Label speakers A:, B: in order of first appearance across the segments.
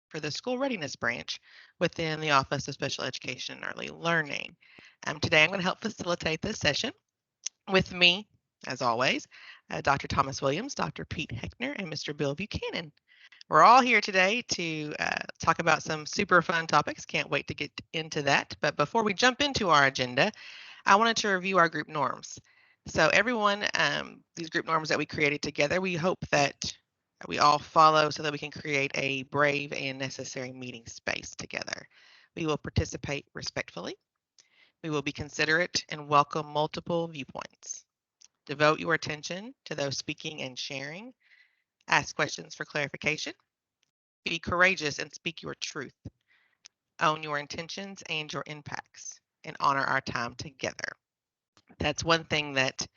A: for the School Readiness Branch within the Office of Special Education and Early Learning. Today I'm going to help facilitate this session with me, as always, Dr. Thomas Williams, Dr. Pete Heckner, and Mr. Bill Buchanan. We're all here today to talk about some super fun topics. Can't wait to get into that. But before we jump into our agenda, I wanted to review our group norms. So everyone, these group norms that we created together, we hope that we all follow so that we can create a brave and necessary meeting space together. We will participate respectfully. We will be considerate and welcome multiple viewpoints. Devote your attention to those speaking and sharing. Ask questions for clarification. Be courageous and speak your truth. Own your intentions and your impacts, and honor our time together. That's one thing that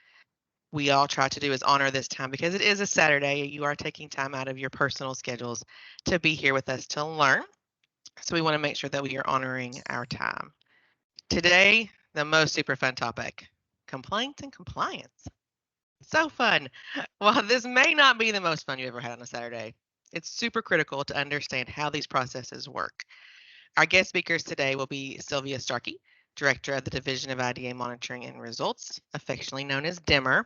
A: we all try to do, is honor this time, because it is a Saturday. You are taking time out of your personal schedules to be here with us to learn. So we want to make sure that we are honoring our time. Today, the most super fun topic, complaints and compliance. So fun. While this may not be the most fun you ever had on a Saturday, it's super critical to understand how these processes work. Our guest speakers today will be Sylvia Starkey, Director of the Division of IDA Monitoring and Results, affectionately known as DIMR,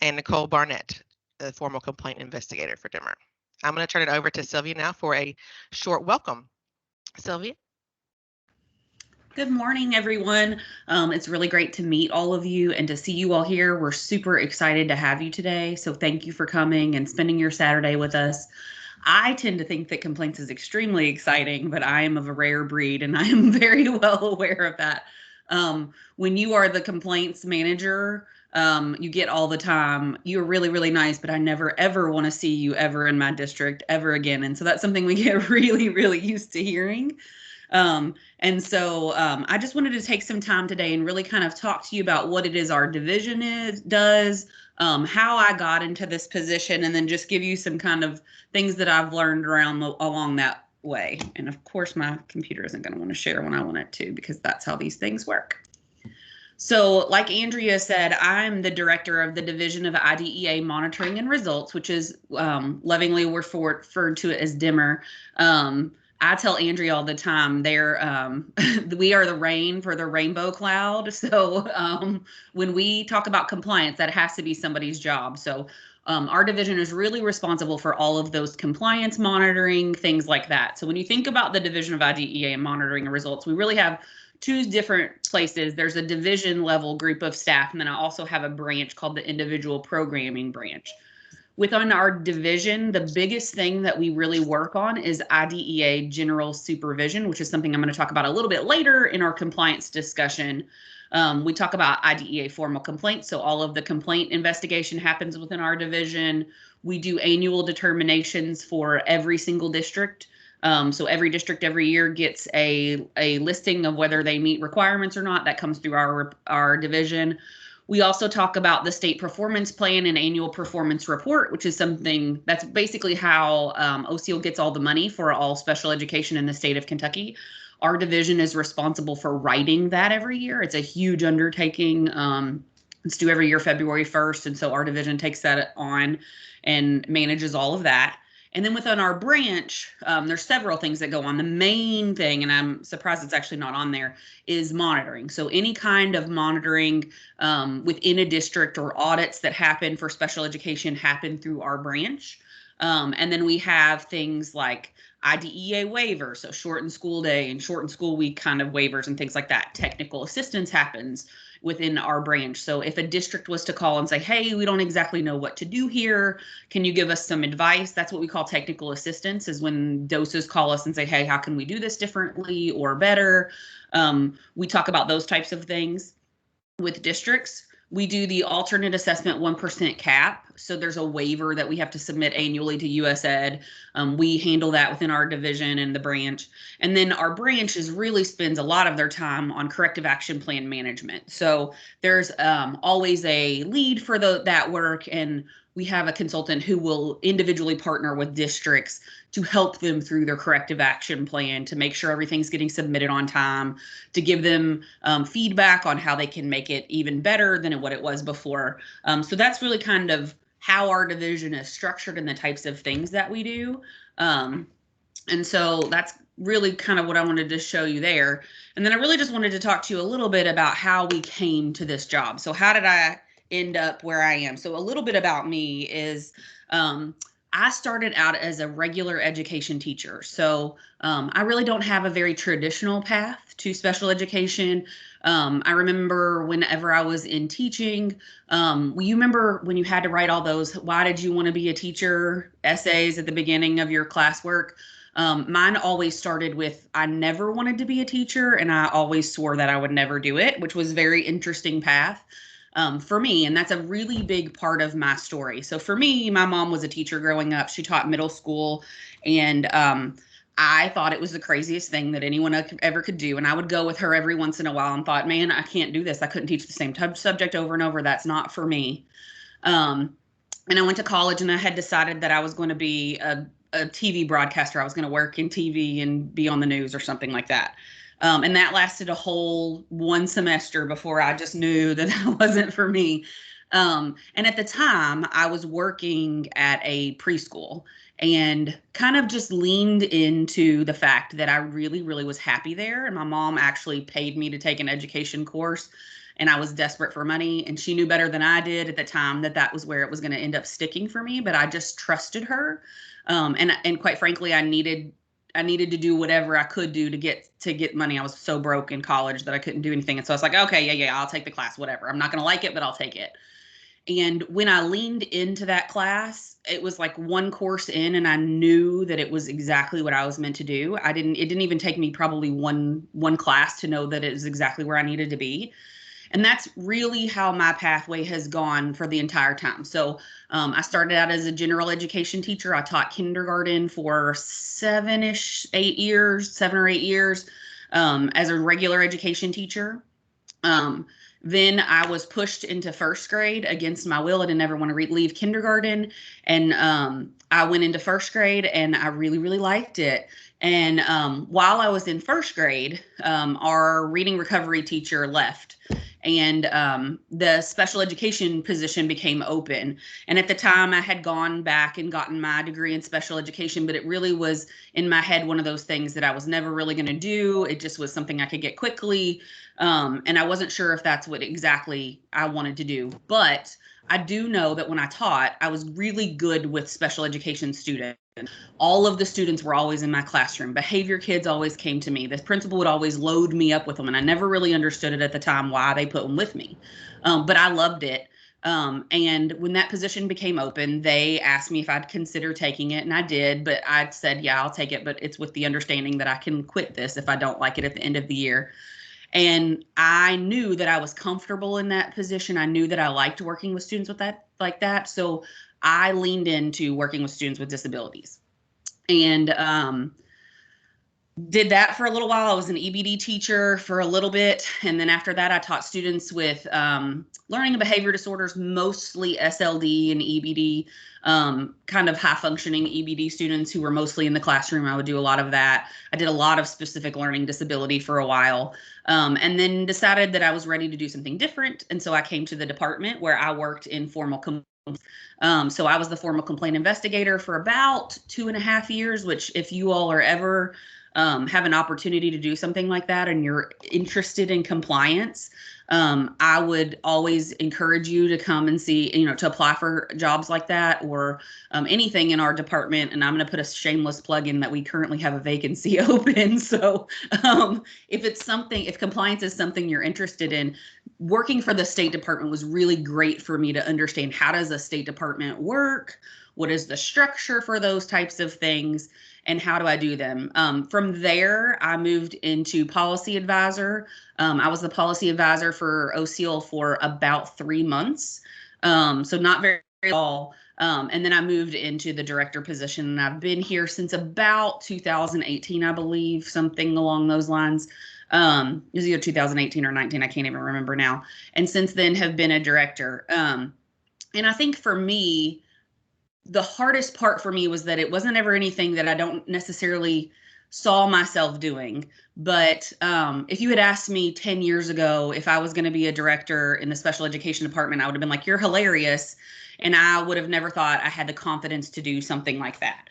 A: and Nicole Barnett, the formal complaint investigator for DIMR. I'm going to turn it over to Sylvia now for a short welcome. Sylvia?
B: Good morning, everyone. It's really great to meet all of you and to see you all here. We're super excited to have you today. So thank you for coming and spending your Saturday with us. I tend to think that complaints is extremely exciting, but I am of a rare breed and I am very well aware of that. When you are the complaints manager, you get all the time, you're really, really nice, but I never, ever want to see you ever in my district ever again. And so that's something we get really, really used to hearing. I just wanted to take some time today and really kind of talk to you about what it is our division does, how I got into this position, and then just give you some kind of things that I've learned along that way. And of course, my computer isn't going to want to share when I want it to, because that's how these things work. So like Andrea said, I'm the director of the Division of IDEA Monitoring and Results, which is lovingly referred to it as DIMR. I tell Andrea all the time, we are the rain for the rainbow cloud. So when we talk about compliance, that has to be somebody's job. So our division is really responsible for all of those compliance monitoring, things like that. So when you think about the Division of IDEA and Monitoring and Results, we really have two different places. There's a division level group of staff, and then I also have a branch called the Individual Programming Branch. Within our division, the biggest thing that we really work on is IDEA general supervision, which is something I'm going to talk about a little bit later in our compliance discussion. We talk about IDEA formal complaints. So all of the complaint investigation happens within our division. We do annual determinations for every single district. So every district every year gets a listing of whether they meet requirements or not. That comes through our division. We also talk about the state performance plan and annual performance report, which is something that's basically how OCL gets all the money for all special education in the state of Kentucky. Our division is responsible for writing that every year. It's a huge undertaking. It's due every year, February 1st. And so our division takes that on and manages all of that. And then within our branch, there's several things that go on. The main thing, and I'm surprised it's actually not on there, is monitoring. So any kind of monitoring within a district or audits that happen for special education happen through our branch. And then we have things like IDEA waivers, so shortened school day and shortened school week kind of waivers and things like that. Technical assistance happens within our branch. So if a district was to call and say, hey, we don't exactly know what to do here, can you give us some advice? That's what we call technical assistance, is when DOSAs call us and say, hey, how can we do this differently or better? We talk about those types of things. With districts, we do the alternate assessment 1% cap. So there's a waiver that we have to submit annually to USED. We handle that within our division and the branch. And then our branch really spends a lot of their time on corrective action plan management. So there's always a lead for that work, and we have a consultant who will individually partner with districts to help them through their corrective action plan, to make sure everything's getting submitted on time, to give them feedback on how they can make it even better than what it was before. So that's really kind of how our division is structured and the types of things that we do. And so that's really kind of what I wanted to show you there. And then I really just wanted to talk to you a little bit about how we came to this job. So how did I end up where I am? So a little bit about me is I started out as a regular education teacher. So I really don't have a very traditional path to special education. I remember whenever I was in teaching, you remember when you had to write all those, why did you want to be a teacher essays at the beginning of your classwork? Mine always started with, I never wanted to be a teacher, and I always swore that I would never do it, which was a very interesting path for me. And that's a really big part of my story. So for me, my mom was a teacher growing up. She taught middle school, and I thought it was the craziest thing that anyone ever could do. And I would go with her every once in a while and thought, man, I can't do this. I couldn't teach the same subject over and over. That's not for me. And I went to college, and I had decided that I was going to be a TV broadcaster. I was going to work in TV and be on the news or something like that. And that lasted a whole one semester before I just knew that that wasn't for me. And at the time, I was working at a preschool and kind of just leaned into the fact that I really, really was happy there. And my mom actually paid me to take an education course, and I was desperate for money. And she knew better than I did at the time that that was where it was going to end up sticking for me. But I just trusted her. And quite frankly, I needed to do whatever I could do to get money. I was so broke in college that I couldn't do anything. And so I was like, okay, yeah, I'll take the class, whatever. I'm not going to like it, but I'll take it. And when I leaned into that class, it was like one course in, and I knew that it was exactly what I was meant to do. It didn't even take me probably one class to know that it was exactly where I needed to be. And that's really how my pathway has gone for the entire time. So I started out as a general education teacher. I taught kindergarten for 7 or 8 years as a regular education teacher. Then I was pushed into first grade against my will. I didn't ever want to leave kindergarten. And I went into first grade, and I really, really liked it. And while I was in first grade, our reading recovery teacher left, and the special education position became open. And at the time, I had gone back and gotten my degree in special education, but it really was in my head one of those things that I was never really going to do. It just was something I could get quickly. And I wasn't sure if that's what exactly I wanted to do. But I do know that when I taught, I was really good with special education students. All of the students were always in my classroom. Behavior kids always came to me. The principal would always load me up with them, and I never really understood it at the time why they put them with me. But I loved it. And when that position became open, they asked me if I'd consider taking it, and I did. But I said, yeah, I'll take it, but it's with the understanding that I can quit this if I don't like it at the end of the year. And I knew that I was comfortable in that position. I knew that I liked working with students with that, like that. So I leaned into working with students with disabilities, and did that for a little while. I was an EBD teacher for a little bit. And then after that, I taught students with learning and behavior disorders, mostly SLD and EBD, kind of high functioning EBD students who were mostly in the classroom. I would do a lot of that. I did a lot of specific learning disability for a while, and then decided that I was ready to do something different. And so I came to the department where I worked in formal complaints. So I was the formal complaint investigator for about 2.5 years, which if you all are ever have an opportunity to do something like that and you're interested in compliance, I would always encourage you to come and see, to apply for jobs like that or anything in our department. And I'm going to put a shameless plug in that we currently have a vacancy open. So if compliance is something you're interested in, working for the State Department was really great for me to understand, how does a State Department work? What is the structure for those types of things? And how do I do them? From there, I moved into policy advisor. I was the policy advisor for OCL for about 3 months, so not very long. And then I moved into the director position, and I've been here since about 2018, I believe, something along those lines. It was either 2018 or 19, I can't even remember now. And since then have been a director. And I think for me, the hardest part for me was that it wasn't ever anything that I don't necessarily saw myself doing. But if you had asked me 10 years ago if I was going to be a director in the special education department, I would have been like, you're hilarious. And I would have never thought I had the confidence to do something like that.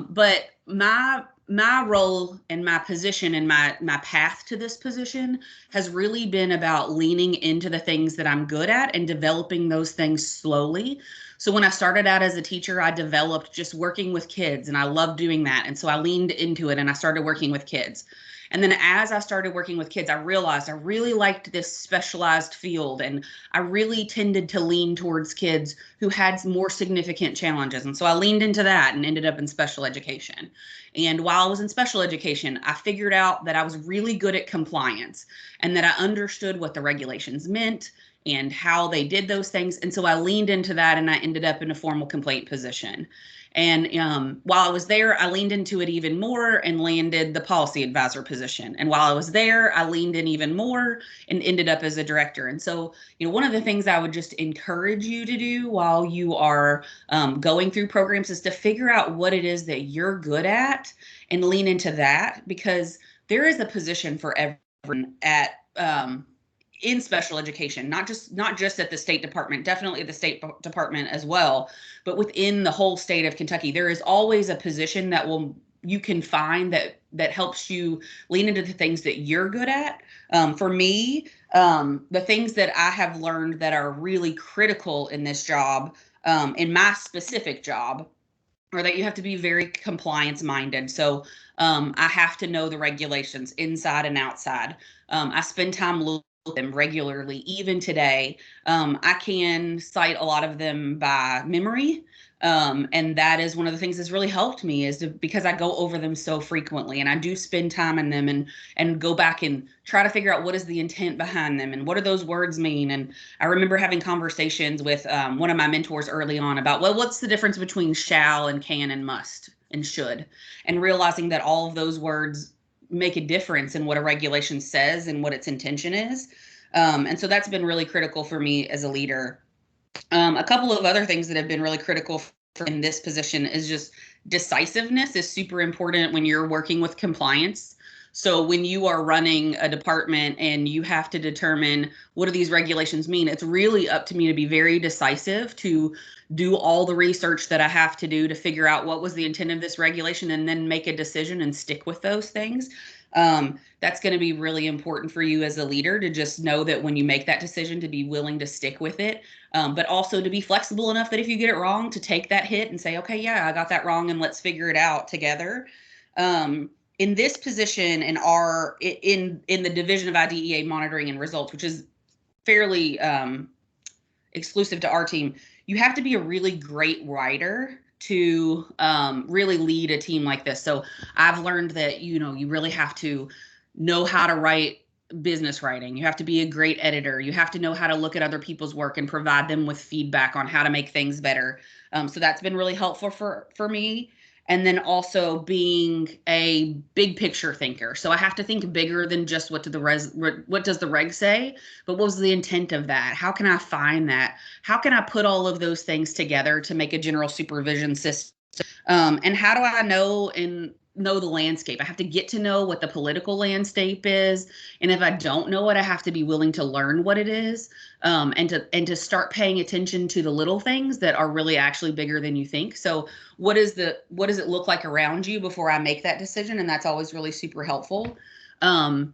B: But my my role and my position and my path to this position has really been about leaning into the things that I'm good at and developing those things slowly. So when I started out as a teacher, I developed just working with kids, and I loved doing that. And so I leaned into it and I started working with kids. And then as I started working with kids, I realized I really liked this specialized field, and I really tended to lean towards kids who had more significant challenges. And so I leaned into that and ended up in special education. And while I was in special education, I figured out that I was really good at compliance and that I understood what the regulations meant and how they did those things. And so I leaned into that, and I ended up in a formal complaint position. And while I was there, I leaned into it even more and landed the policy advisor position. And while I was there, I leaned in even more and ended up as a director. And so, one of the things I would just encourage you to do while you are going through programs is to figure out what it is that you're good at and lean into that, because there is a position for everyone at in special education, not just at the State Department, definitely at the State Department as well, but within the whole state of Kentucky. There is always a position that you can find that helps you lean into the things that you're good at. For me, the things that I have learned that are really critical in this job, in my specific job, are that you have to be very compliance minded. So I have to know the regulations inside and outside. I spend time looking at them regularly, even today. I can cite a lot of them by memory. And that is one of the things that's really helped me, because I go over them so frequently, and I do spend time in them and go back and try to figure out what is the intent behind them and what do those words mean. And I remember having conversations with one of my mentors early on about, well, what's the difference between shall and can and must and should, and realizing that all of those words make a difference in what a regulation says and what its intention is. And so that's been really critical for me as a leader. A couple of other things that have been really critical in this position is just decisiveness is super important when you're working with compliance. So when you are running a department and you have to determine what do these regulations mean, it's really up to me to be very decisive, to do all the research that I have to do to figure out what was the intent of this regulation and then make a decision and stick with those things. That's going to be really important for you as a leader, to just know that when you make that decision, to be willing to stick with it, but also to be flexible enough that if you get it wrong, to take that hit and say, okay, yeah, I got that wrong, and let's figure it out together. In this position, in the Division of IDEA Monitoring and Results, which is fairly exclusive to our team, you have to be a really great writer to really lead a team like this. So I've learned that, you really have to know how to write business writing. You have to be a great editor. You have to know how to look at other people's work and provide them with feedback on how to make things better. So that's been really helpful for me. And then also being a big picture thinker. So I have to think bigger than just what does the reg say, but what was the intent of that? How can I find that? How can I put all of those things together to make a general supervision system? And how do I know the landscape? I have to get to know what the political landscape is. And if I don't know it, I have to be willing to learn what it is, and to start paying attention to the little things that are really actually bigger than you think. So what does it look like around you before I make that decision? And that's always really super helpful. In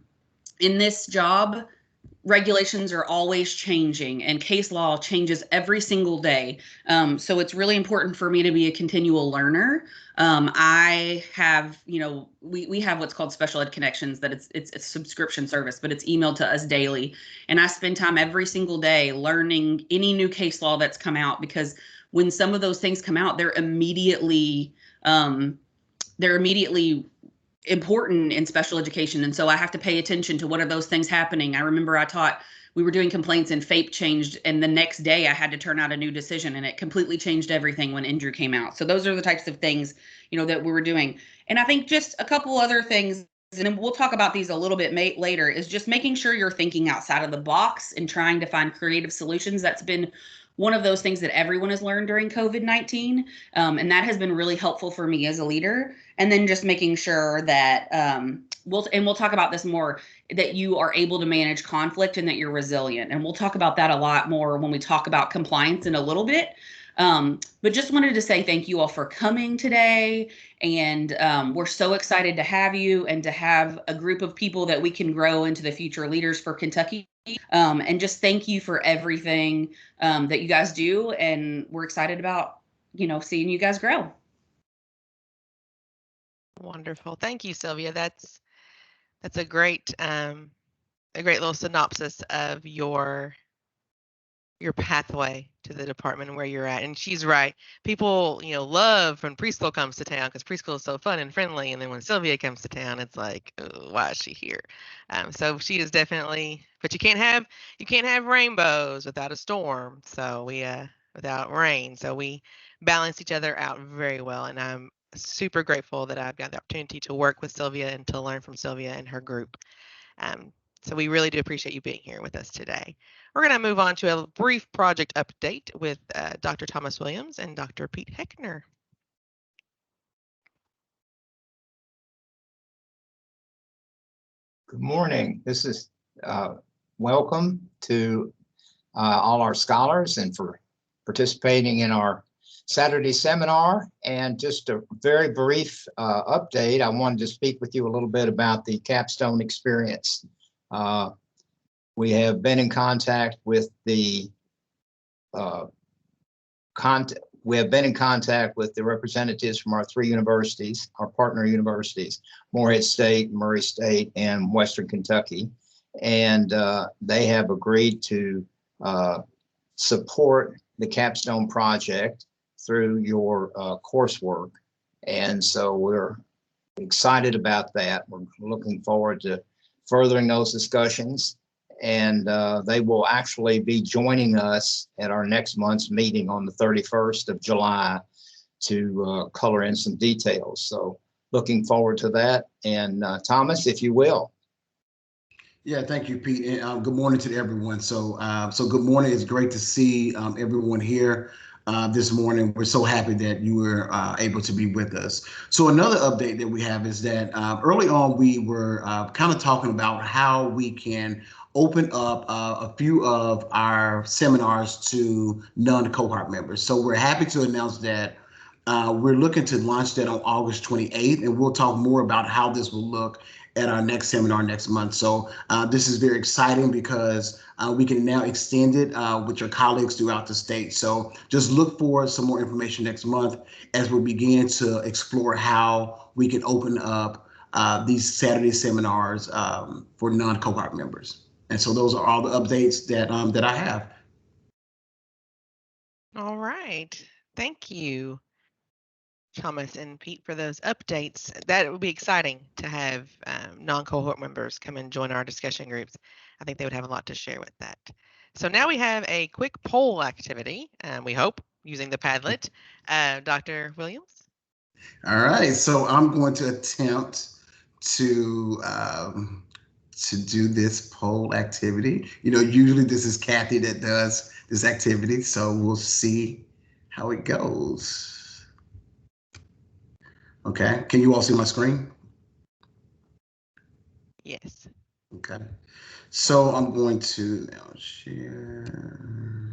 B: this job, regulations are always changing, and case law changes every single day. So it's really important for me to be a continual learner. I have, we have what's called Special Ed Connections, that it's a subscription service, but it's emailed to us daily. And I spend time every single day learning any new case law that's come out, because when some of those things come out, they're immediately important in special education. And so I have to pay attention to what are those things happening. I remember we were doing complaints and FAPE changed, and the next day I had to turn out a new decision, and it completely changed everything when Andrew came out. So those are the types of things, that we were doing. And I think just a couple other things, and then we'll talk about these a little bit later, is just making sure you're thinking outside of the box and trying to find creative solutions. That's been one of those things that everyone has learned during COVID-19. And that has been really helpful for me as a leader. And then just making sure that we'll talk about this more, that you are able to manage conflict and that you're resilient. And we'll talk about that a lot more when we talk about compliance in a little bit. But just wanted to say thank you all for coming today. And we're so excited to have you and to have a group of people that we can grow into the future leaders for Kentucky. And just thank you for everything that you guys do. And we're excited about, seeing you guys grow.
A: Wonderful. Thank you, Sylvia. That's a great little synopsis of your pathway to the department and where you're at. And she's right. People, love when preschool comes to town because preschool is so fun and friendly. And then when Sylvia comes to town, it's like, oh, why is she here? So she is definitely. But you can't have rainbows without a storm. So without rain. So we balance each other out very well. And I'm super grateful that I've got the opportunity to work with Sylvia and to learn from Sylvia and her group. So we really do appreciate you being here with us today. We're going to move on to a brief project update with Dr. Thomas Williams and Dr. Pete Heckner.
C: Good morning. This is welcome to all our scholars and for participating in our Saturday seminar. And just a very brief update, I wanted to speak with you a little bit about the capstone experience. We have been in contact with the representatives from our three universities, our partner universities, Morehead State, Murray State, and Western Kentucky. And they have agreed to support the capstone project through your coursework. And so we're excited about that. We're looking forward to furthering those discussions. And they will actually be joining us at our next month's meeting on the 31st of July to color in some details. So looking forward to that. And Thomas, if you will.
D: Yeah, thank you, Pete. And good morning to everyone. So good morning. It's great to see everyone here this morning. We're so happy that you were able to be with us. So another update that we have is that early on, we were kind of talking about how we can open up a few of our seminars to non-cohort members. So we're happy to announce that we're looking to launch that on August 28th, and we'll talk more about how this will look at our next seminar next month. So this is very exciting because we can now extend it with your colleagues throughout the state. So just look for some more information next month as we begin to explore how we can open up these Saturday seminars for non-cohort members. And so those are all the updates that I have.
A: All right. Thank you, Thomas and Pete, for those updates. That would be exciting to have non-cohort members come and join our discussion groups. I think they would have a lot to share with that. So now we have a quick poll activity, we hope, using the Padlet. Dr. Williams?
D: All right, so I'm going to attempt to do this poll activity. Usually this is Kathy that does this activity, so we'll see how it goes. Okay, can you all see my screen?
A: Yes.
D: Okay, so I'm going to now share.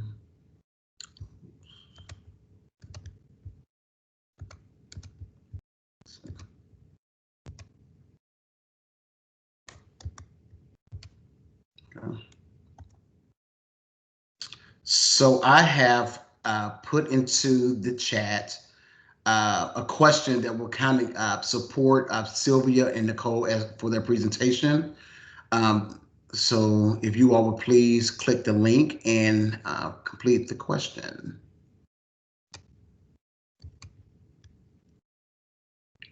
D: So I have put into the chat a question that will kind of support Sylvia and Nicole for their presentation. So if you all would please click the link and complete the question.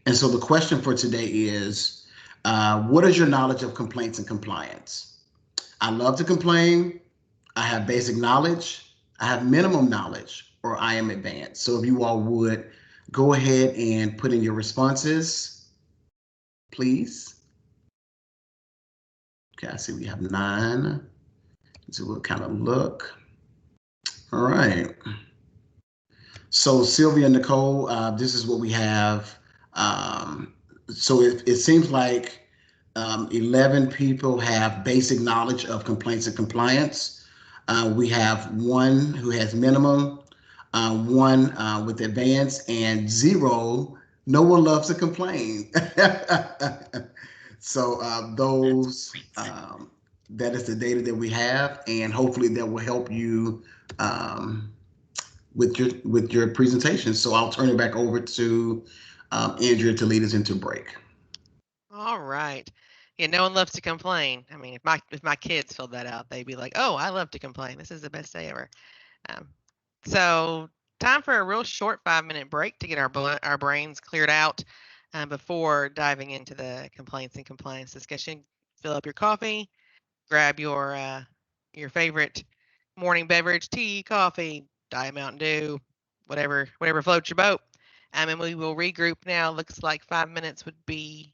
D: And so the question for today is, what is your knowledge of complaints and compliance? I love to complain. I have basic knowledge, I have minimum knowledge, or I am advanced. So if you all would go ahead and put in your responses, please. Okay, I see we have 9. So we'll kind of look. All right. So Sylvia and Nicole, this is what we have. So it seems like 11 people have basic knowledge of complaints and compliance. We have 1 who has minimum, one with advance, and 0, no one loves to complain. So those that is the data that we have, and hopefully that will help you with your presentation. So I'll turn it back over to Andrea to lead us into break.
A: All right. Yeah, no one loves to complain. I mean, if my kids filled that out, they'd be like, "Oh, I love to complain. This is the best day ever." Um, so time for a real short 5-minute break to get our brains cleared out before diving into the complaints and compliance discussion. Fill up your coffee, grab your favorite morning beverage, tea, coffee, Diet Mountain Dew, whatever floats your boat. And we will regroup now. Looks like 5 minutes would be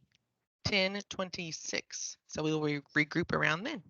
A: 10:26. So we will regroup around then.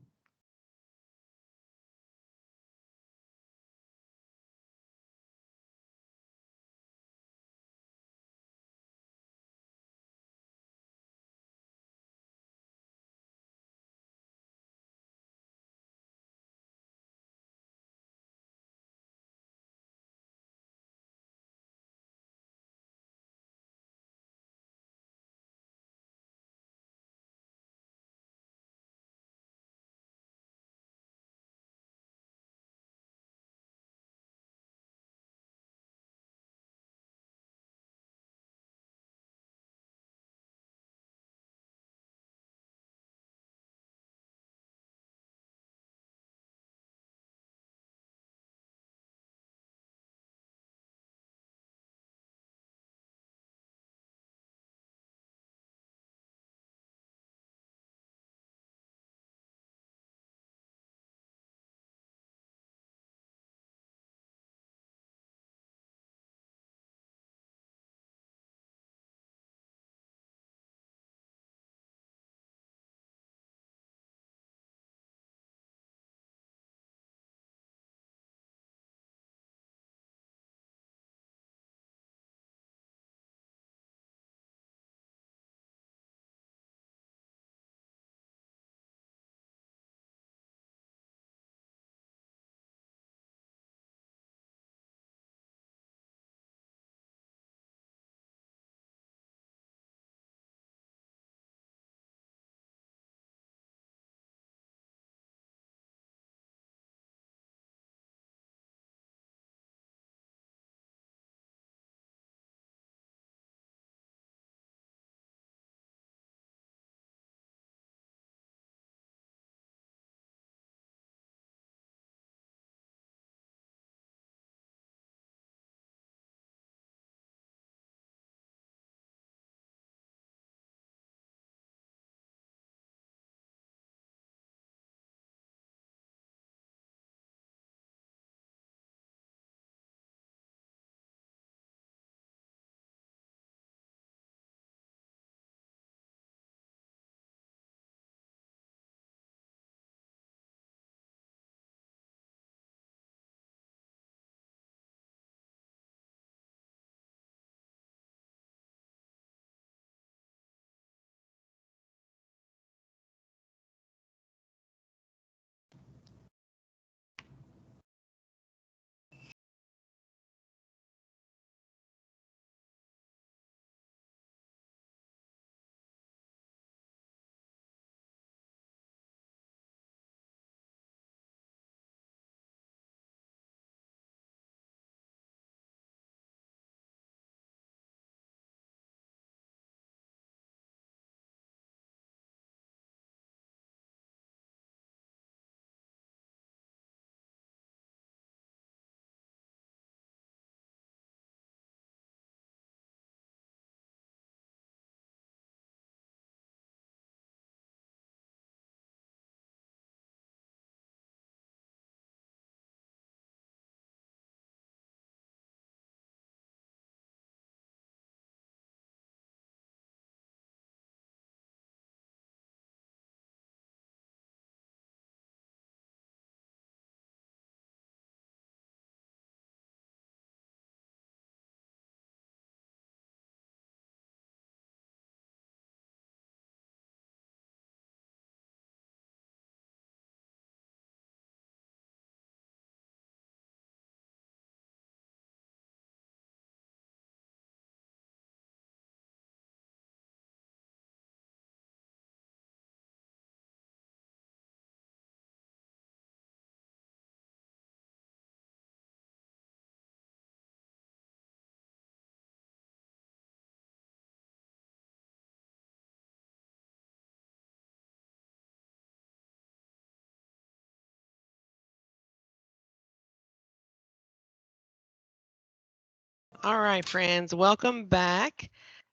A: All right, friends, welcome back.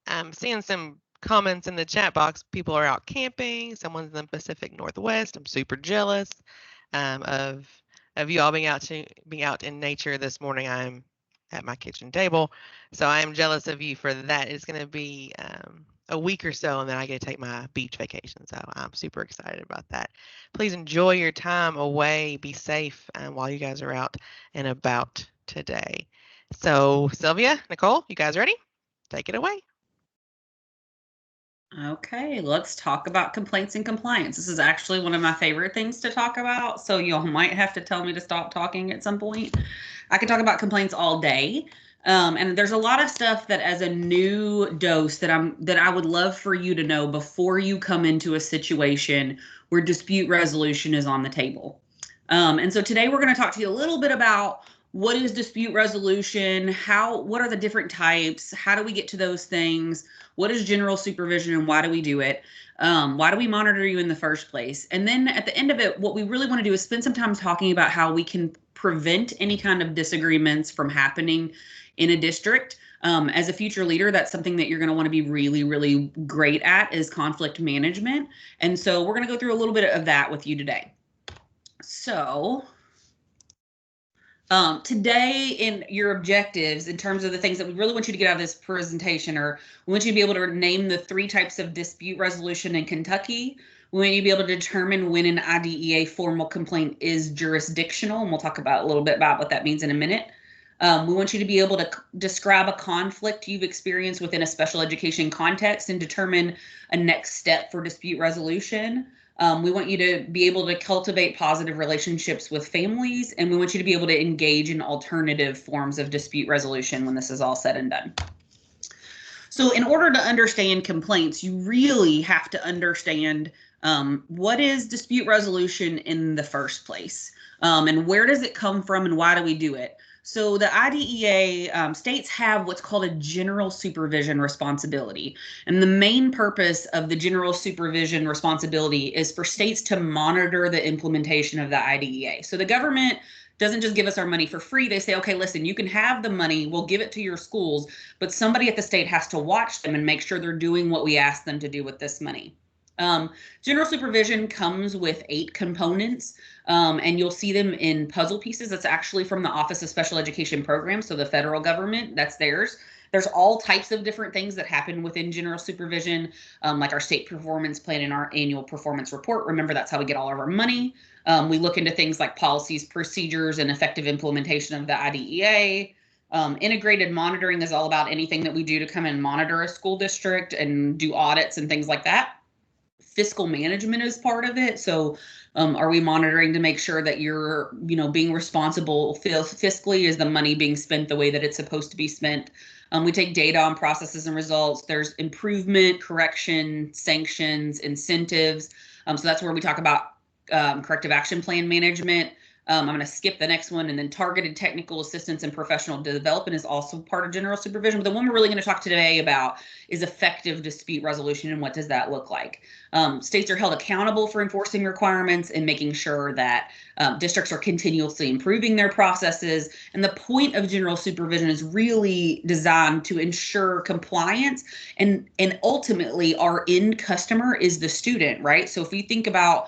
A: I'm seeing some comments in the chat box. People are out camping. Someone's in the Pacific Northwest. I'm super jealous of you all being out in nature this morning. I'm at my kitchen table, so I am jealous of you for that. It's going to be a week or so, and then I get to take my beach vacation. So I'm super excited about that. Please enjoy your time away. Be safe while you guys are out and about today. So Sylvia, Nicole, you guys ready? Take it away.
B: Okay, let's talk about complaints and compliance. This is actually one of my favorite things to talk about, so y'all might have to tell me to stop talking at some point. I could talk about complaints all day. And there's a lot of stuff that as a new dose that I would love for you to know before you come into a situation where dispute resolution is on the table. And so today we're going to talk to you a little bit about what is dispute resolution, what are the different types, how do we get to those things, what is general supervision and why do we do it? Why do we monitor you in the first place? And then at the end of it, what we really want to do is spend some time talking about how we can prevent any kind of disagreements from happening in a district. As a future leader, that's something that you're going to want to be really, really great at is conflict management. And so we're going to go through a little bit of that with you today. So today in your objectives, in terms of the things that we really want you to get out of this presentation, or we want you to be able to name the 3 types of dispute resolution in Kentucky. We want you to be able to determine when an IDEA formal complaint is jurisdictional, and we'll talk about a little bit about what that means in a minute. We want you to be able to describe a conflict you've experienced within a special education context and determine a next step for dispute resolution. We want you to be able to cultivate positive relationships with families, and we want you to be able to engage in alternative forms of dispute resolution when this is all said and done. So in order to understand complaints, you really have to understand what is dispute resolution in the first place, and where does it come from and why do we do it? So the IDEA states have what's called a general supervision responsibility. And the main purpose of the general supervision responsibility is for states to monitor the implementation of the IDEA. So the government doesn't just give us our money for free. They say, okay, listen, you can have the money, we'll give it to your schools, but somebody at the state has to watch them and make sure they're doing what we ask them to do with this money. General supervision comes with 8 components, and you'll see them in puzzle pieces. That's actually from the Office of Special Education Programs, so the federal government, that's theirs. There's all types of different things that happen within general supervision, like our state performance plan and our annual performance report. Remember, that's how we get all of our money. We look into things like policies, procedures, and effective implementation of the IDEA. Integrated monitoring is all about anything that we do to come and monitor a school district and do audits and things like that. Fiscal management is part of it. So are we monitoring to make sure that you're, being responsible fiscally? Is the money being spent the way that it's supposed to be spent? We take data on processes and results. There's improvement, correction, sanctions, incentives. So that's where we talk about corrective action plan management. I'm going to skip the next one, and then targeted technical assistance and professional development is also part of general supervision. But the one we're really going to talk today about is effective dispute resolution, and what does that look like? States are held accountable for enforcing requirements and making sure that districts are continuously improving their processes. And the point of general supervision is really designed to ensure compliance, and ultimately our end customer is the student, right? So if we think about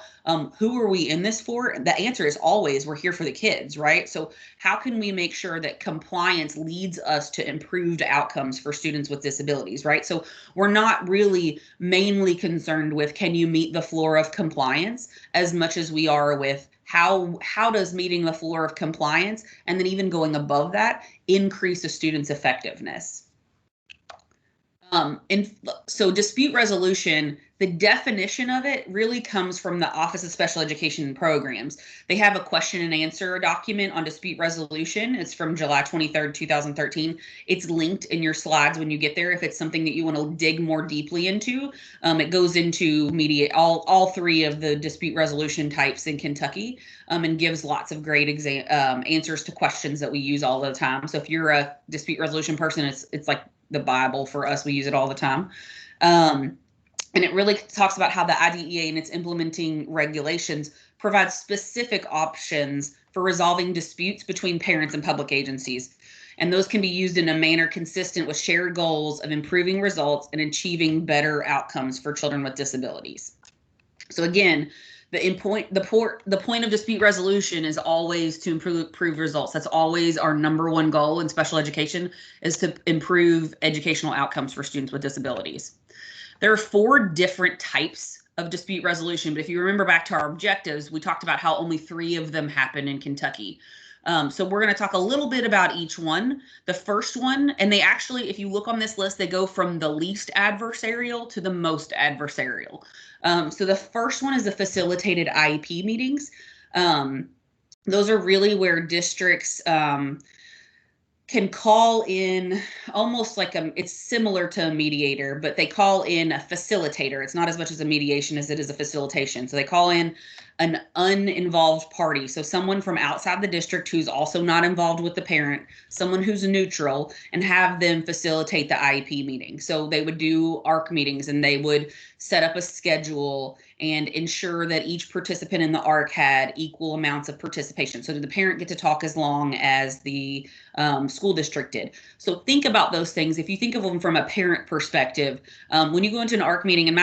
B: who are we in this for? The answer is always we're here for the kids, right? So how can we make sure that compliance leads us to improved outcomes for students with disabilities, right? So we're not really mainly concerned with can you meet the floor of compliance as much as we are with how does meeting the floor of compliance, and then even going above that, increase a student's effectiveness. And so dispute resolution, the definition of it really comes from the Office of Special Education Programs. They have a question and answer document on dispute resolution. It's from July 23rd, 2013. It's linked in your slides when you get there if it's something that you want to dig more deeply into. It goes into all 3 of the dispute resolution types in Kentucky, and gives lots of great answers to questions that we use all the time. So if you're a dispute resolution person, it's like the Bible for us. We use it all the time. And it really talks about how the IDEA and its implementing regulations provide specific options for resolving disputes between parents and public agencies. and those can be used in a manner consistent with shared goals of improving results and achieving better outcomes for children with disabilities. So again, the point of dispute resolution is always to improve results. That's always our number one goal in special education, is to improve educational outcomes for students with disabilities. There are 4 different types of dispute resolution, but if you remember back to our objectives, we talked about how only 3 of them happen in Kentucky. So we're going to talk a little bit about each one. The first one, and they actually, if you look on this list, they go from the least adversarial to the most adversarial. So the first one is the facilitated IEP meetings. Those are really where districts can call in, almost like it's similar to a mediator, but they call in a facilitator. It's not as much as a mediation as it is a facilitation. So they call in an uninvolved party. So someone from outside the district who's also not involved with the parent, someone who's neutral, and have them facilitate the IEP meeting. So they would do ARC meetings, and they would set up a schedule and ensure that each participant in the ARC had equal amounts of participation. So did the parent get to talk as long as the school district did? So think about those things. If you think of them from a parent perspective, when you go into an ARC meeting, and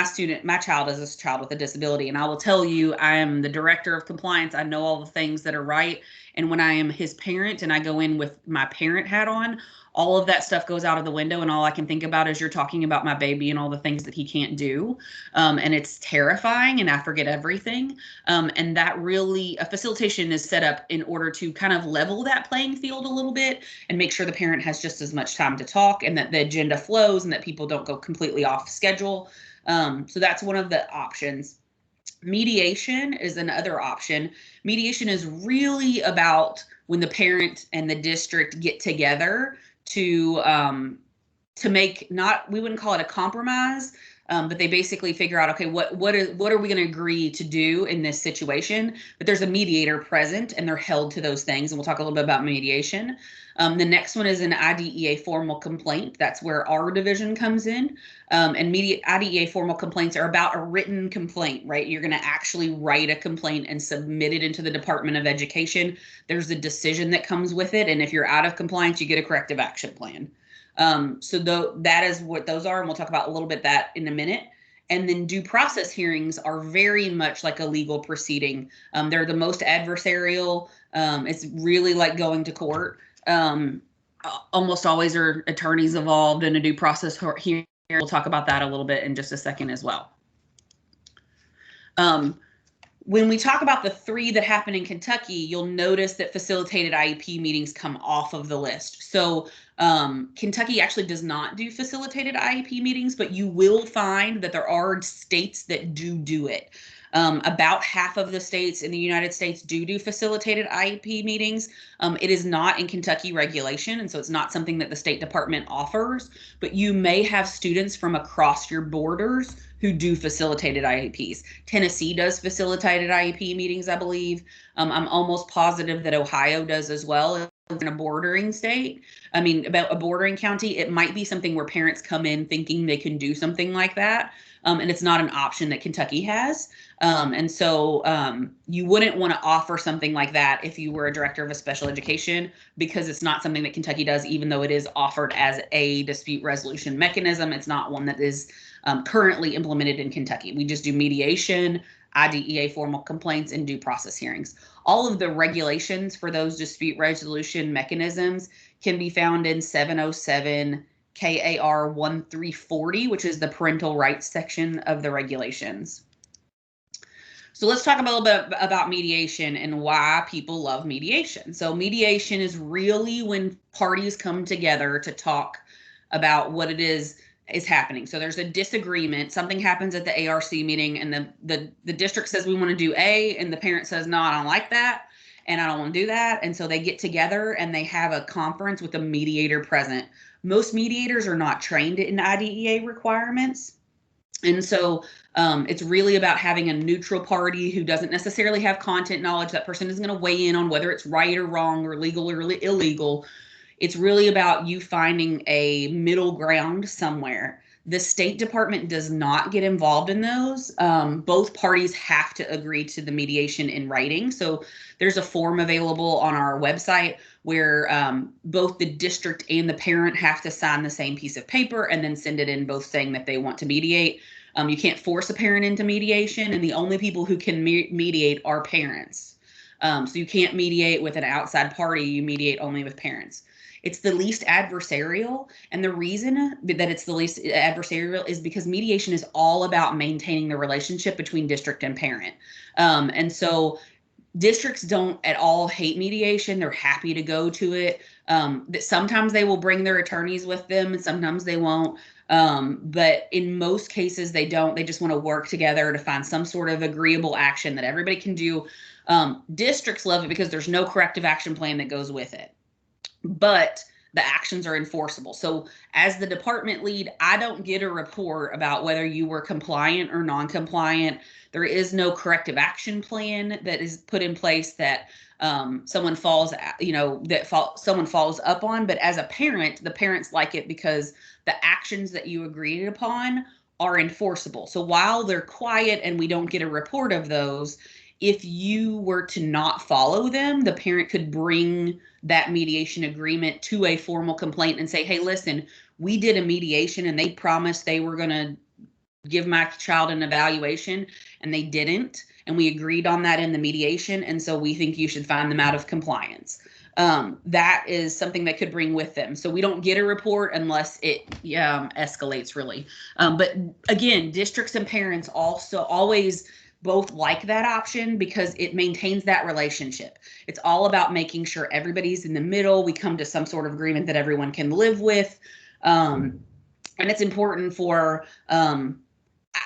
B: my child is a child with a disability, and I will tell you, I am the director of compliance. I know all the things that are right. And when I am his parent and I go in with my parent hat on, all of that stuff goes out of the window, and all I can think about is you're talking about my baby and all the things that he can't do. And it's terrifying, and I forget everything. And that really, a facilitation is set up in order to kind of level that playing field a little bit and make sure the parent has just as much time to talk, and that the agenda flows, and that people don't go completely off schedule. So that's one of the options. Mediation is another option. Mediation is really about when the parent and the district get together to make, not, we wouldn't call it a compromise, but they basically figure out, okay, what are we going to agree to do in this situation? But there's a mediator present, and they're held to those things. And we'll talk a little bit about mediation. The next one is an IDEA formal complaint. That's where our division comes in. And IDEA formal complaints are about a written complaint, right? You're going to actually write a complaint and submit it into the Department of Education. There's a decision that comes with it. And if you're out of compliance, you get a corrective action plan. So that is what those are. And we'll talk about a little bit that in a minute. And then due process hearings are very much like a legal proceeding. They're the most adversarial. It's really like going to court. Almost always are attorneys involved in a due process hearing. We'll talk about that a little bit in just a second as well. When we talk about the 3 that happen in Kentucky, you'll notice that facilitated IEP meetings come off of the list. So Kentucky actually does not do facilitated IEP meetings, but you will find that there are states that do it. About half of the states in the United States do facilitated IEP meetings. It is not in Kentucky regulation, and so it's not something that the State Department offers, but you may have students from across your borders who do facilitated IEPs. Tennessee does facilitated IEP meetings, I believe. I'm almost positive that Ohio does as well. In a bordering state, about a bordering county, it might be something where parents come in thinking they can do something like that. And it's not an option that Kentucky has. And so you wouldn't want to offer something like that if you were a director of a special education, because it's not something that Kentucky does, even though it is offered as a dispute resolution mechanism. It's not one that is currently implemented in Kentucky. We just do mediation, IDEA formal complaints, and due process hearings. All of the regulations for those dispute resolution mechanisms can be found in 707 KAR 1340, which is the parental rights section of the regulations. So let's talk a little bit about mediation and why people love mediation. So mediation is really when parties come together to talk about what it is happening. So there's a disagreement. Something happens at the ARC meeting, and the district says we want to do A, and the parent says, no, I don't like that, and I don't want to do that. And so they get together and they have a conference with a mediator present. Most mediators are not trained in IDEA requirements. And so it's really about having a neutral party who doesn't necessarily have content knowledge. That person isn't going to weigh in on whether it's right or wrong or legal or illegal. It's really about you finding a middle ground somewhere The State Department does not get involved in those. Both parties have to agree to the mediation in writing. So there's a form available on our website where both the district and the parent have to sign the same piece of paper and then send it in, both saying that they want to mediate. You can't force a parent into mediation, and the only people who can mediate are parents. So you can't mediate with an outside party. You mediate only with parents. It's the least adversarial. And the reason that it's the least adversarial is because mediation is all about maintaining the relationship between district and parent. And so districts don't at all hate mediation. They're happy to go to it. Sometimes they will bring their attorneys with them, and sometimes they won't. But in most cases, they don't. They just want to work together to find some sort of agreeable action that everybody can do. Districts love it because there's no corrective action plan that goes with it, but the actions are enforceable. So as the department lead, I don't get a report about whether you were compliant or non-compliant. There is no corrective action plan that is put in place that someone falls up on. But as a parent, the parents like it because the actions that you agreed upon are enforceable. So while they're quiet and we don't get a report of those, if you were to not follow them, the parent could bring that mediation agreement to a formal complaint and say, hey, listen, we did a mediation and they promised they were going to give my child an evaluation and they didn't. And we agreed on that in the mediation. And so we think you should find them out of compliance. That is something that could bring with them. So we don't get a report unless it escalates really. But again, districts and parents also always both like that option because it maintains that relationship. It's all about making sure everybody's in the middle. We come to some sort of agreement that everyone can live with. And it's important for, I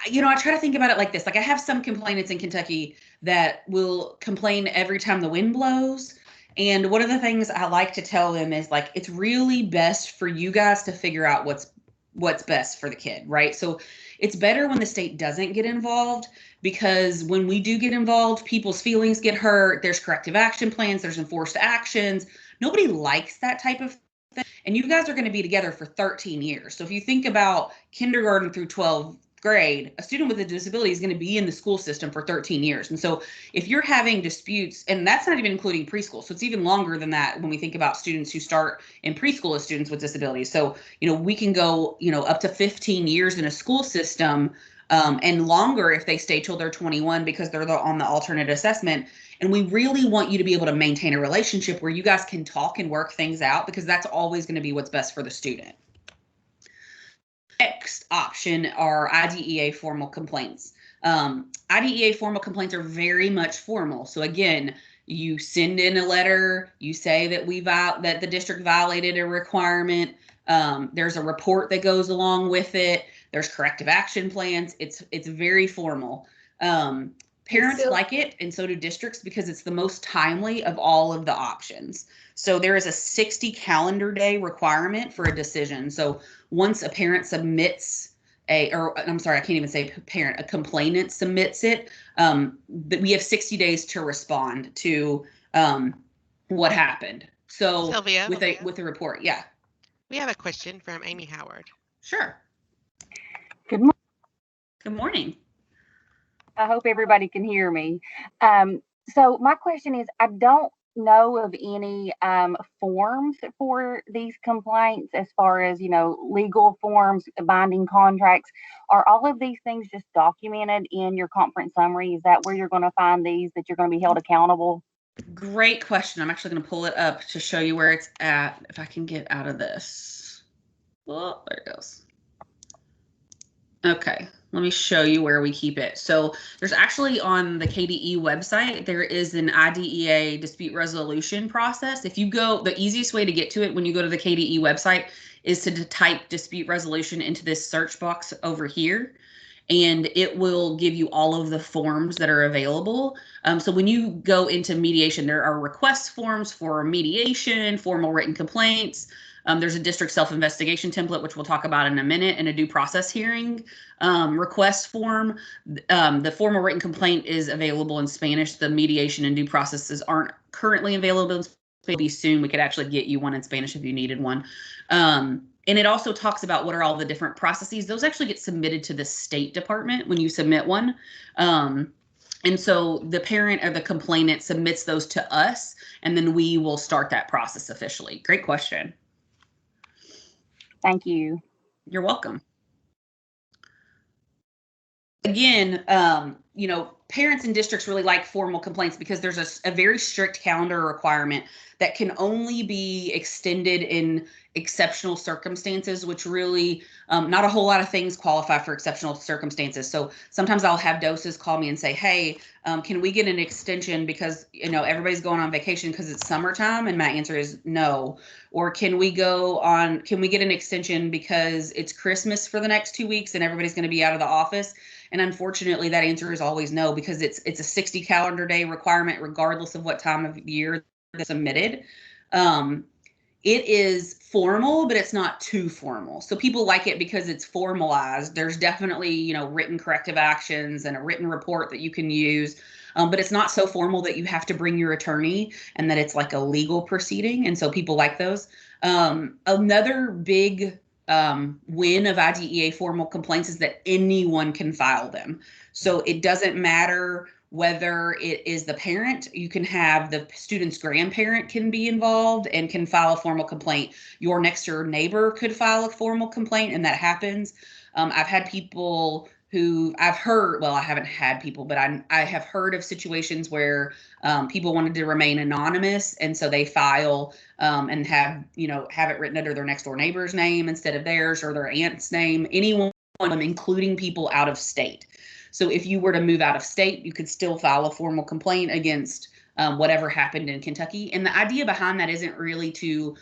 B: try to think about it like this. Like I have some complainants in Kentucky that will complain every time the wind blows. And one of the things I like to tell them is like, it's really best for you guys to figure out what's best for the kid, right? So it's better when the state doesn't get involved, because when we do get involved, people's feelings get hurt. There's corrective action plans. There's enforced actions. Nobody likes that type of thing. And you guys are going to be together for 13 years. So if you think about kindergarten through 12th grade, a student with a disability is going to be in the school system for 13 years. And so if you're having disputes, and that's not even including preschool, so it's even longer than that when we think about students who start in preschool as students with disabilities. So, we can go, up to 15 years in a school system, and longer if they stay till they're 21 because they're on the alternate assessment. And we really want you to be able to maintain a relationship where you guys can talk and work things out, because that's always going to be what's best for the student. Next option are IDEA formal complaints. IDEA formal complaints are very much formal. So again, you send in a letter, you say that that the district violated a requirement. There's a report that goes along with it. There's corrective action plans. It's very formal. Parents like it, and so do districts, because it's the most timely of all of the options. So there is a 60 calendar day requirement for a decision. So once a parent submits a complainant submits it, we have 60 days to respond to what happened. So
A: Sylvia,
B: with a report, yeah.
A: We have a question from Amy Howard.
B: Sure.
E: Good morning.
B: Good morning.
E: I hope everybody can hear me. So my question is, I don't know of any forms for these complaints as far as, legal forms, binding contracts. Are all of these things just documented in your conference summary? Is that where you're going to find these, that you're going to be held accountable?
B: Great question. I'm actually going to pull it up to show you where it's at, if I can get out of this. Oh, there it goes. Okay, let me show you where we keep it. So there's actually on the KDE website, there is an IDEA dispute resolution process. If you go, the easiest way to get to it when you go to the KDE website is to type dispute resolution into this search box over here, and it will give you all of the forms that are available. So when you go into mediation, there are request forms for mediation, formal written complaints. There's a district self-investigation template, which we'll talk about in a minute, and a due process hearing request form. The formal written complaint is available in Spanish. The mediation and due processes aren't currently available in Spanish. Maybe soon we could actually get you one in Spanish if you needed one. And it also talks about what are all the different processes. Those actually get submitted to the State Department when you submit one. And so the parent or the complainant submits those to us, and then we will start that process officially. Great question.
E: Thank you.
B: You're welcome. Again, parents and districts really like formal complaints because there's a very strict calendar requirement that can only be extended in exceptional circumstances, which really not a whole lot of things qualify for exceptional circumstances. So sometimes I'll have doses call me and say, hey, can we get an extension because everybody's going on vacation because it's summertime? And my answer is no. Or can we get an extension because it's Christmas for the next 2 weeks and everybody's going to be out of the office? And unfortunately, that answer is always no, because it's a 60 calendar day requirement, regardless of what time of year that's submitted. It is formal, but it's not too formal. So people like it because it's formalized. There's definitely, written corrective actions and a written report that you can use. But it's not so formal that you have to bring your attorney and that it's like a legal proceeding. And so people like those. Another big win of IDEA formal complaints is that anyone can file them. So it doesn't matter whether it is the parent. You can have the student's grandparent can be involved and can file a formal complaint. Your next door neighbor could file a formal complaint, and that happens. I've had people who I haven't had people, but I have heard of situations where people wanted to remain anonymous, and so they file and have it written under their next door neighbor's name instead of theirs, or their aunt's name, anyone, including people out of state. So if you were to move out of state, you could still file a formal complaint against whatever happened in Kentucky. And the idea behind that isn't really to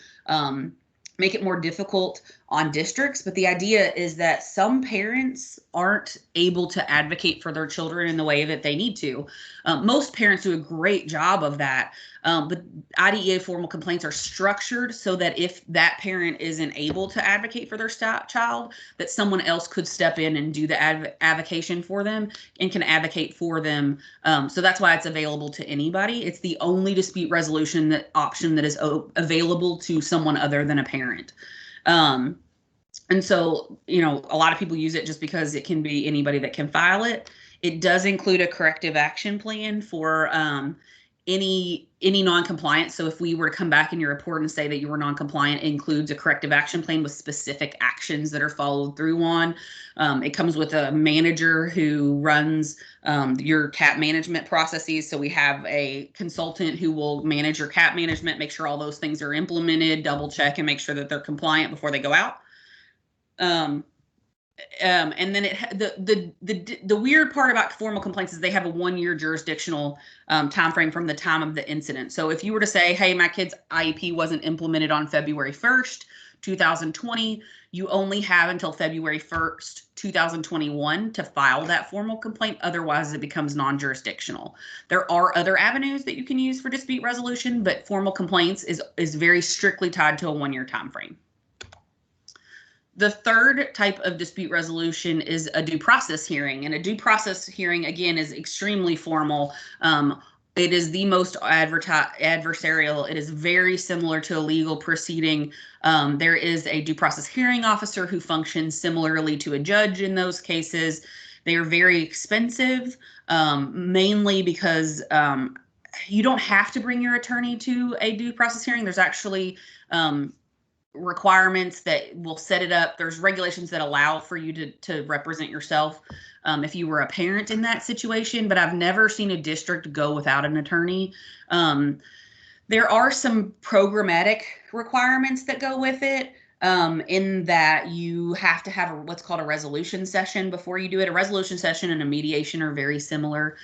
B: make it more difficult on districts, but the idea is that some parents aren't able to advocate for their children in the way that they need to. Most parents do a great job of that, but IDEA formal complaints are structured so that if that parent isn't able to advocate for their child, that someone else could step in and do the advocation for them and can advocate for them. So that's why it's available to anybody. It's the only dispute resolution option that is available to someone other than a parent. And so, a lot of people use it just because it can be anybody that can file it. It does include a corrective action plan for any non-compliance. So if we were to come back in your report and say that you were non-compliant, it includes a corrective action plan with specific actions that are followed through on. It comes with a manager who runs your CAP management processes. So we have a consultant who will manage your CAP management, make sure all those things are implemented, double check and make sure that they're compliant before they go out. And then the weird part about formal complaints is they have a 1-year jurisdictional time frame from the time of the incident. So if you were to say, hey, my kid's IEP wasn't implemented on February 1st, 2020, you only have until February 1st, 2021 to file that formal complaint. Otherwise, it becomes non-jurisdictional. There are other avenues that you can use for dispute resolution, but formal complaints is very strictly tied to a 1-year time frame. The third type of dispute resolution is a due process hearing. And a due process hearing, again, is extremely formal. It is the most adversarial. It is very similar to a legal proceeding. There is a due process hearing officer who functions similarly to a judge in those cases. They are very expensive, mainly because you don't have to bring your attorney to a due process hearing. There's actually requirements that will set it up. There's regulations that allow for you to represent yourself if you were a parent in that situation, but I've never seen a district go without an attorney. There are some programmatic requirements that go with it, in that you have to have what's called a resolution session before you do it. A resolution session and a mediation are very similar.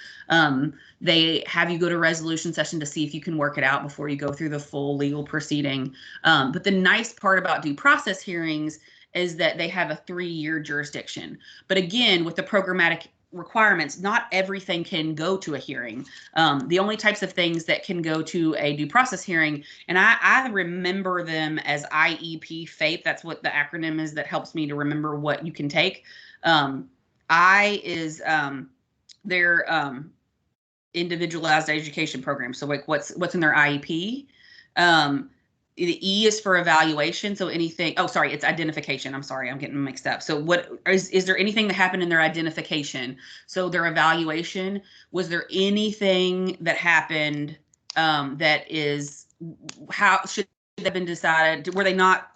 B: They have you go to resolution session to see if you can work it out before you go through the full legal proceeding. But the nice part about due process hearings is that they have a 3-year jurisdiction. But again, with the programmatic requirements, not everything can go to a hearing. The only types of things that can go to a due process hearing, and I remember them as IEP FAPE. That's what the acronym is that helps me to remember what you can take. I is their individualized education program. So like what's in their IEP. the E is for evaluation. So anything, oh, sorry, it's identification. I'm sorry, I'm getting mixed up. So what is there anything that happened in their identification? So their evaluation, was there anything that happened that is, how should that have been decided? Were they not,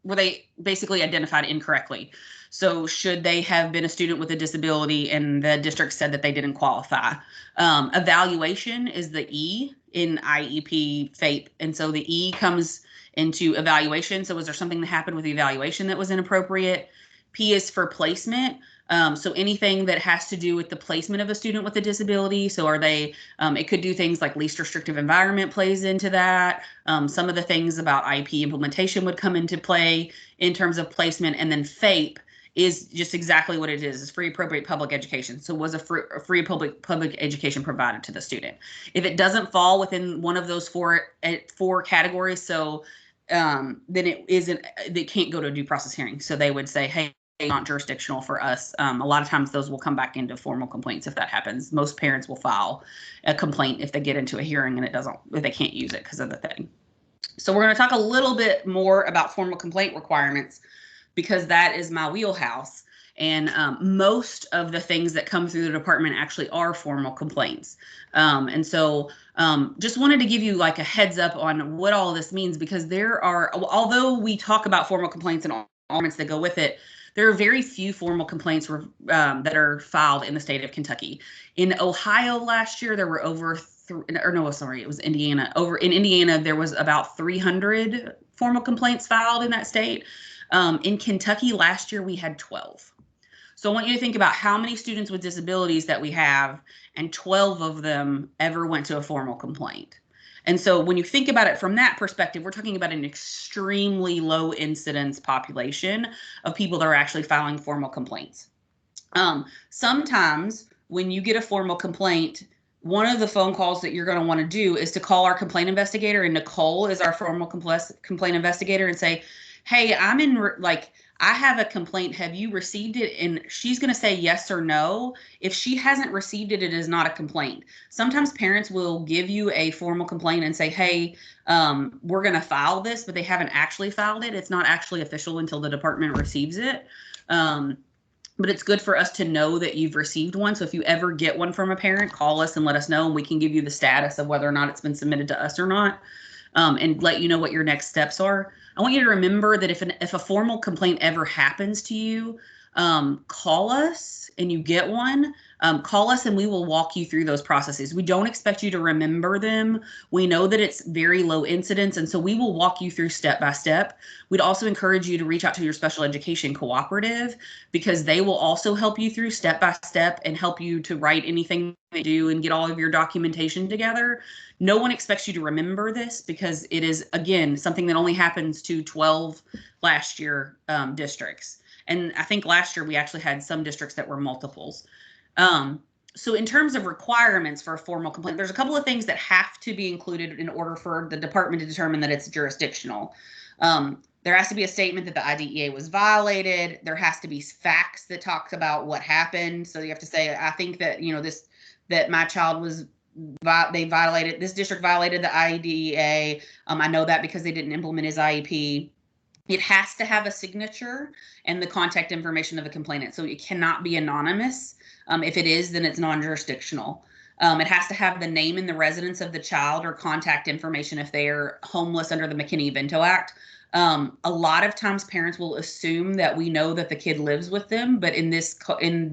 B: were they basically identified incorrectly? So should they have been a student with a disability and the district said that they didn't qualify? Evaluation is the E in IEP FAPE. And so the E comes into evaluation. So was there something that happened with the evaluation that was inappropriate? P is for placement. So anything that has to do with the placement of a student with a disability. So are they, it could do things like least restrictive environment plays into that. Some of the things about IEP implementation would come into play in terms of placement. And then FAPE is just exactly what it is. It's free appropriate public education. So was a free public education provided to the student? If it doesn't fall within one of those four categories, so then they can't go to a due process hearing. So they would say, hey, not jurisdictional for us. A lot of times those will come back into formal complaints if that happens. Most parents will file a complaint if they get into a hearing and if they can't use it because of the thing. So we're going to talk a little bit more about formal complaint requirements, because that is my wheelhouse. And most of the things that come through the department actually are formal complaints. And so just wanted to give you like a heads up on what all of this means, because there are, although we talk about formal complaints and elements that go with it, there are very few formal complaints that are filed in the state of Kentucky. In Ohio last year, there were it was Indiana. In Indiana, there was about 300 formal complaints filed in that state. In Kentucky last year, we had 12. So I want you to think about how many students with disabilities that we have, and 12 of them ever went to a formal complaint. And so when you think about it from that perspective, we're talking about an extremely low incidence population of people that are actually filing formal complaints. Sometimes when you get a formal complaint, one of the phone calls that you're going to want to do is to call our complaint investigator, and Nicole is our formal complaint investigator, and say, hey, I have a complaint. Have you received it? And she's going to say yes or no. If she hasn't received it, it is not a complaint. Sometimes parents will give you a formal complaint and say, hey, we're going to file this, but they haven't actually filed it. It's not actually official until the department receives it. But it's good for us to know that you've received one. So if you ever get one from a parent, call us and let us know, and we can give you the status of whether or not it's been submitted to us or not, and let you know what your next steps are. I want you to remember that if a formal complaint ever happens to you, call us and you get one, call us and we will walk you through those processes. We don't expect you to remember them. We know that it's very low incidence, and so we will walk you through step by step. We'd also encourage you to reach out to your special education cooperative, because they will also help you through step by step and help you to write anything they do and get all of your documentation together. No one expects you to remember this, because it is, again, something that only happens to 12 last year districts. And I think last year we actually had some districts that were multiples. So in terms of requirements for a formal complaint, there's a couple of things that have to be included in order for the department to determine that it's jurisdictional. There has to be a statement that the IDEA was violated. There has to be facts that talk about what happened. So you have to say, I think that, that my child was, this district violated the IDEA. I know that because they didn't implement his IEP. It has to have a signature and the contact information of the complainant. So it cannot be anonymous. If it is, then it's non-jurisdictional. It has to have the name and the residence of the child, or contact information if they are homeless under the McKinney-Vento Act. A lot of times parents will assume that we know that the kid lives with them, but in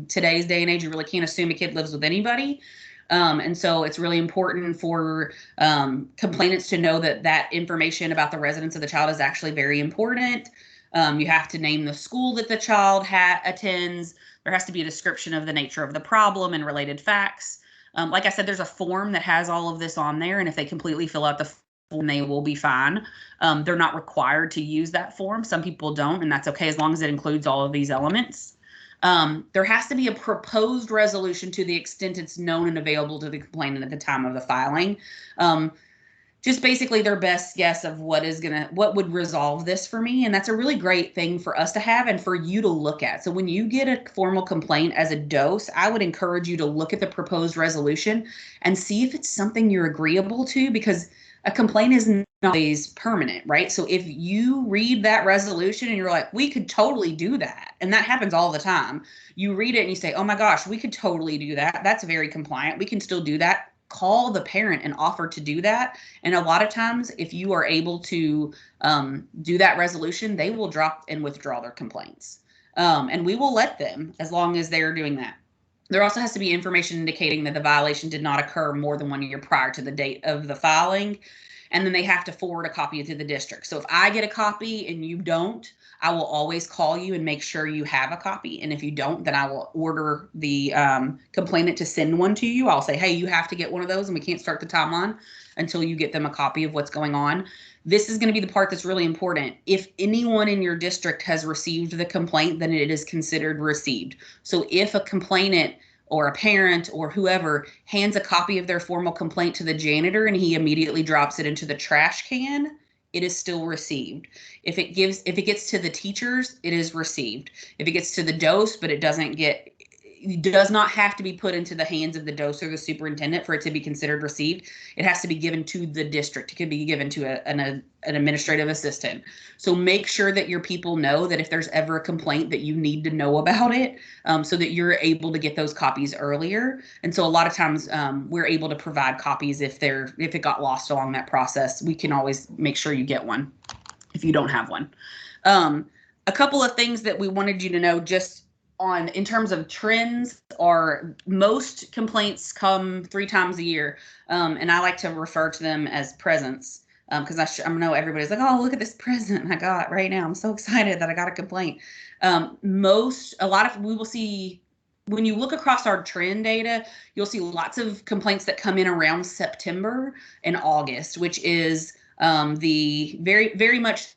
B: today's day and age, you really can't assume a kid lives with anybody. And so it's really important for complainants to know that information about the residence of the child is actually very important. You have to name the school that the child attends. There has to be a description of the nature of the problem and related facts. Like I said, there's a form that has all of this on there, and if they completely fill out the form, they will be fine. They're not required to use that form. Some people don't, and that's okay as long as it includes all of these elements. There has to be a proposed resolution to the extent it's known and available to the complainant at the time of the filing. Just basically their best guess of what would resolve this for me. And that's a really great thing for us to have and for you to look at. So when you get a formal complaint as a dose, I would encourage you to look at the proposed resolution and see if it's something you're agreeable to, because a complaint is not always permanent, right? So if you read that resolution and you're like, we could totally do that, and that happens all the time. You read it and you say, oh my gosh, we could totally do that. That's very compliant. We can still do that. Call the parent and offer to do that. And a lot of times, if you are able to do that resolution, they will drop and withdraw their complaints. And we will let them as long as they're doing that. There also has to be information indicating that the violation did not occur more than 1 year prior to the date of the filing. And then they have to forward a copy to the district. So if I get a copy and you don't, I will always call you and make sure you have a copy. And if you don't, then I will order the complainant to send one to you. I'll say, hey, you have to get one of those, and we can't start the timeline until you get them a copy of what's going on. This is going to be the part that's really important. If anyone in your district has received the complaint, then it is considered received. So if a complainant or a parent or whoever hands a copy of their formal complaint to the janitor and he immediately drops it into the trash can, it is still received. If it gets to the teachers, it is received. If it gets to the DOS, but it does not have to be put into the hands of the DOS or the superintendent for it to be considered received. It has to be given to the district. It could be given to an administrative assistant. So make sure that your people know that if there's ever a complaint that you need to know about it, so that you're able to get those copies earlier. And so a lot of times we're able to provide copies if it got lost along that process. We can always make sure you get one if you don't have one. A couple of things that we wanted you to know just in terms of trends are most complaints come 3 times a year. And I like to refer to them as presents because I know everybody's like, oh, look at this present I got right now. I'm so excited that I got a complaint. We will see, when you look across our trend data, you'll see lots of complaints that come in around September and August, which is the very, very much,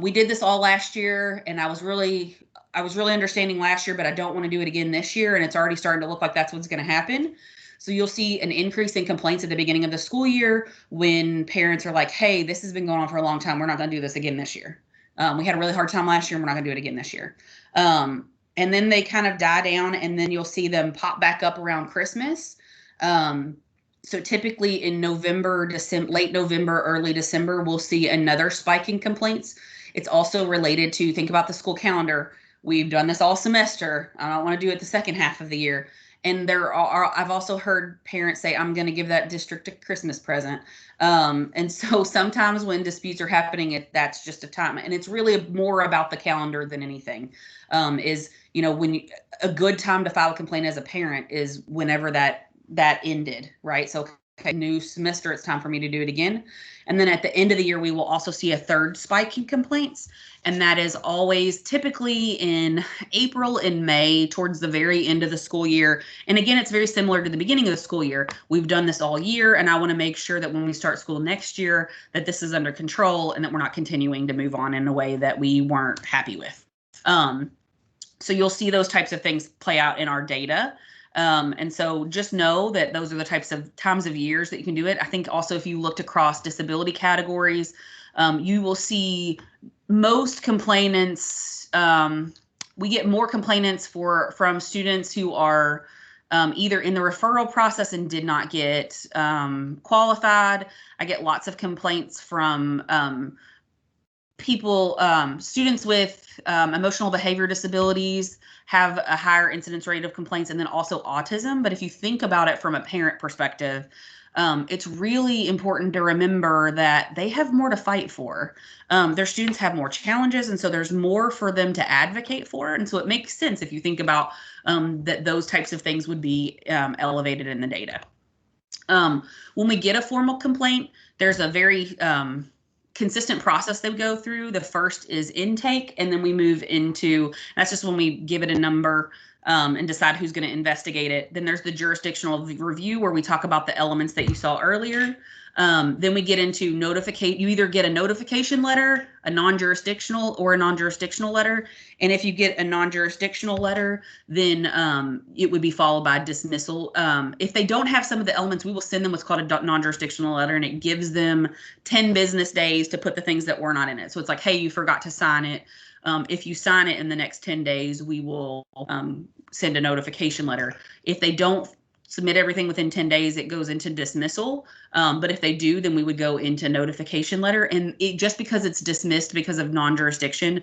B: we did this all last year, and I was really understanding last year, but I don't want to do it again this year. And it's already starting to look like that's what's going to happen. So you'll see an increase in complaints at the beginning of the school year when parents are like, hey, this has been going on for a long time. We're not going to do this again this year. We had a really hard time last year, and we're not going to do it again this year. And then they kind of die down, and then you'll see them pop back up around Christmas. So typically in November, late November, early December, we'll see another spike in complaints. It's also related to, think about the school calendar. We've done this all semester. I don't want to do it the second half of the year. And I've also heard parents say, I'm going to give that district a Christmas present. And so sometimes when disputes are happening, that's just a time. And it's really more about the calendar than anything. A good time to file a complaint as a parent is whenever that ended, right? So new semester, it's time for me to do it again. And then at the end of the year, we will also see a third spike in complaints. And that is always typically in April and May, towards the very end of the school year. And again, it's very similar to the beginning of the school year. We've done this all year, and I want to make sure that when we start school next year, that this is under control and that we're not continuing to move on in a way that we weren't happy with. So you'll see those types of things play out in our data. And so just know that those are the types of times of years that you can do it. I think also if you looked across disability categories, you will see most complainants. We get more complainants from students who are either in the referral process and did not get qualified. I get lots of complaints from students with emotional behavior disabilities have a higher incidence rate of complaints, and then also autism. But if you think about it from a parent perspective, it's really important to remember that they have more to fight for. Their students have more challenges, and so there's more for them to advocate for. And so it makes sense if you think about that those types of things would be elevated in the data. When we get a formal complaint, there's a very consistent process they go through. The first is intake, and then we move into, that's just when we give it a number and decide who's going to investigate it. Then there's the jurisdictional review, where we talk about the elements that you saw earlier. Then we get into notification. You either get a notification letter, a non-jurisdictional, or a non-jurisdictional letter. And if you get a non-jurisdictional letter, then it would be followed by dismissal. If they don't have some of the elements, we will send them what's called a non-jurisdictional letter, and it gives them 10 business days to put the things that were not in it. So it's like, hey, you forgot to sign it. If you sign it in the next 10 days, we will send a notification letter. If they don't submit everything within 10 days, it goes into dismissal. But if they do, then we would go into notification letter. And just because it's dismissed because of non-jurisdiction,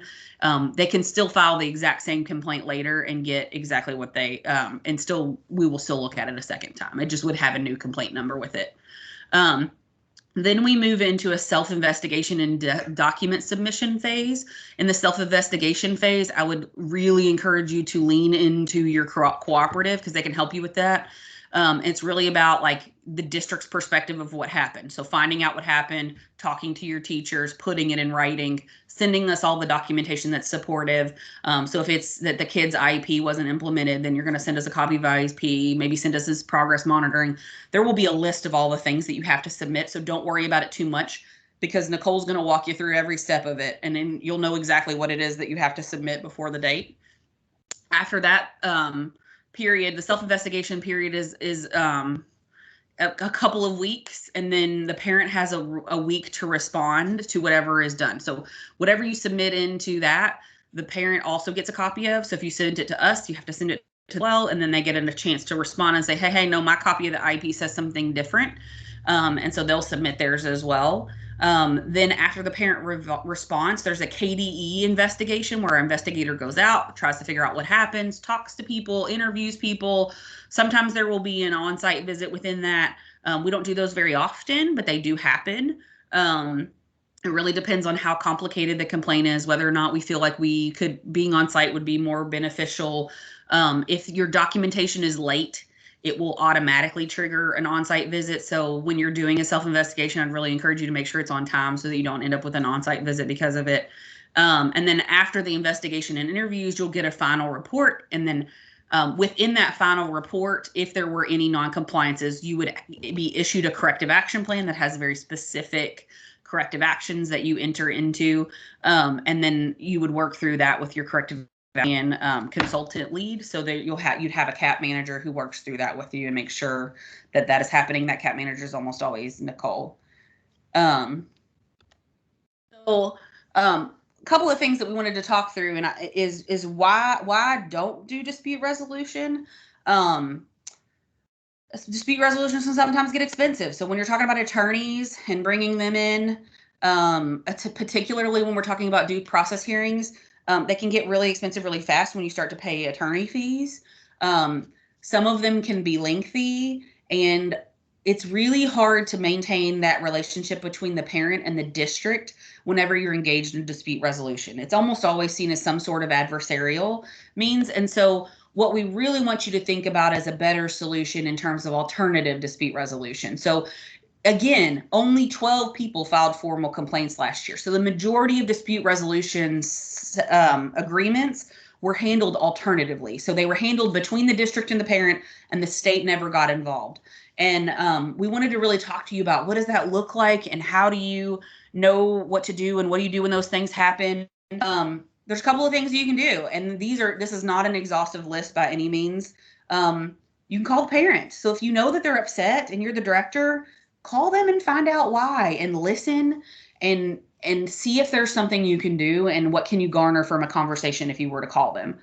B: they can still file the exact same complaint later and get exactly what they, and still, we will still look at it a second time. It just would have a new complaint number with it. Then we move into a self-investigation and document submission phase. In the self-investigation phase, I would really encourage you to lean into your cooperative because they can help you with that. It's really about like the district's perspective of what happened. So finding out what happened, talking to your teachers, putting it in writing, sending us all the documentation that's supportive. So if it's that the kid's IEP wasn't implemented, then you're going to send us a copy of IEP, maybe send us this progress monitoring. There will be a list of all the things that you have to submit. So don't worry about it too much because Nicole's going to walk you through every step of it. And then you'll know exactly what it is that you have to submit before the date. After that, period, the self-investigation period is a couple of weeks, and then the parent has a week to respond to whatever is done. So whatever you submit into that, the parent also gets a copy of. So if you send it to us, you have to send it to well, and then they get a chance to respond and say, hey, no, my copy of the IEP says something different. And so they'll submit theirs as well. Then after the parent response, there's a KDE investigation where our investigator goes out, tries to figure out what happens, talks to people, interviews people. Sometimes there will be an on-site visit within that. We don't do those very often, but they do happen. It really depends on how complicated the complaint is, whether or not we feel like being on site would be more beneficial. If your documentation is late, it will automatically trigger an on-site visit. So when you're doing a self-investigation, I'd really encourage you to make sure it's on time so that you don't end up with an on-site visit because of it. And then after the investigation and interviews, you'll get a final report. And then within that final report, if there were any non-compliances, you would be issued a corrective action plan that has very specific corrective actions that you enter into. And then you would work through that with your corrective and consultant lead, so that you'd have a CAP manager who works through that with you and make sure that that is happening. That CAP manager is almost always Nicole. A couple of things that we wanted to talk through and is why I don't do dispute resolution. Dispute resolutions can sometimes get expensive. So when you're talking about attorneys and bringing them in, particularly when we're talking about due process hearings, they can get really expensive really fast when you start to pay attorney fees. Some of them can be lengthy, and it's really hard to maintain that relationship between the parent and the district whenever you're engaged in dispute resolution. It's almost always seen as some sort of adversarial means. And so what we really want you to think about as a better solution in terms of alternative dispute resolution. So again, only 12 people filed formal complaints last year. So the majority of dispute resolutions agreements were handled alternatively. So they were handled between the district and the parent, and the state never got involved. And we wanted to really talk to you about what does that look like and how do you know what to do and what do you do when those things happen. There's a couple of things you can do, and this is not an exhaustive list by any means. You can call the parent. So if you know that they're upset and you're the director, call them and find out why, and listen and see if there's something you can do and what can you garner from a conversation if you were to call them.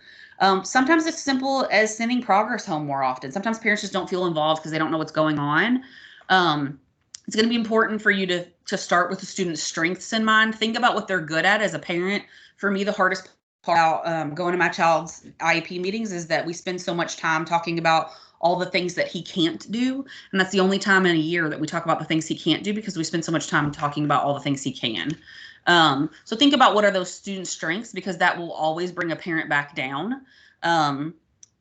B: Sometimes it's simple as sending progress home more often. Sometimes parents just don't feel involved because they don't know what's going on. It's going to be important for you to start with the student's strengths in mind. Think about what they're good at as a parent. For me, the hardest part about going to my child's IEP meetings is that we spend so much time talking about all the things that he can't do. And that's the only time in a year that we talk about the things he can't do because we spend so much time talking about all the things he can. So think about what are those student strengths, because that will always bring a parent back down.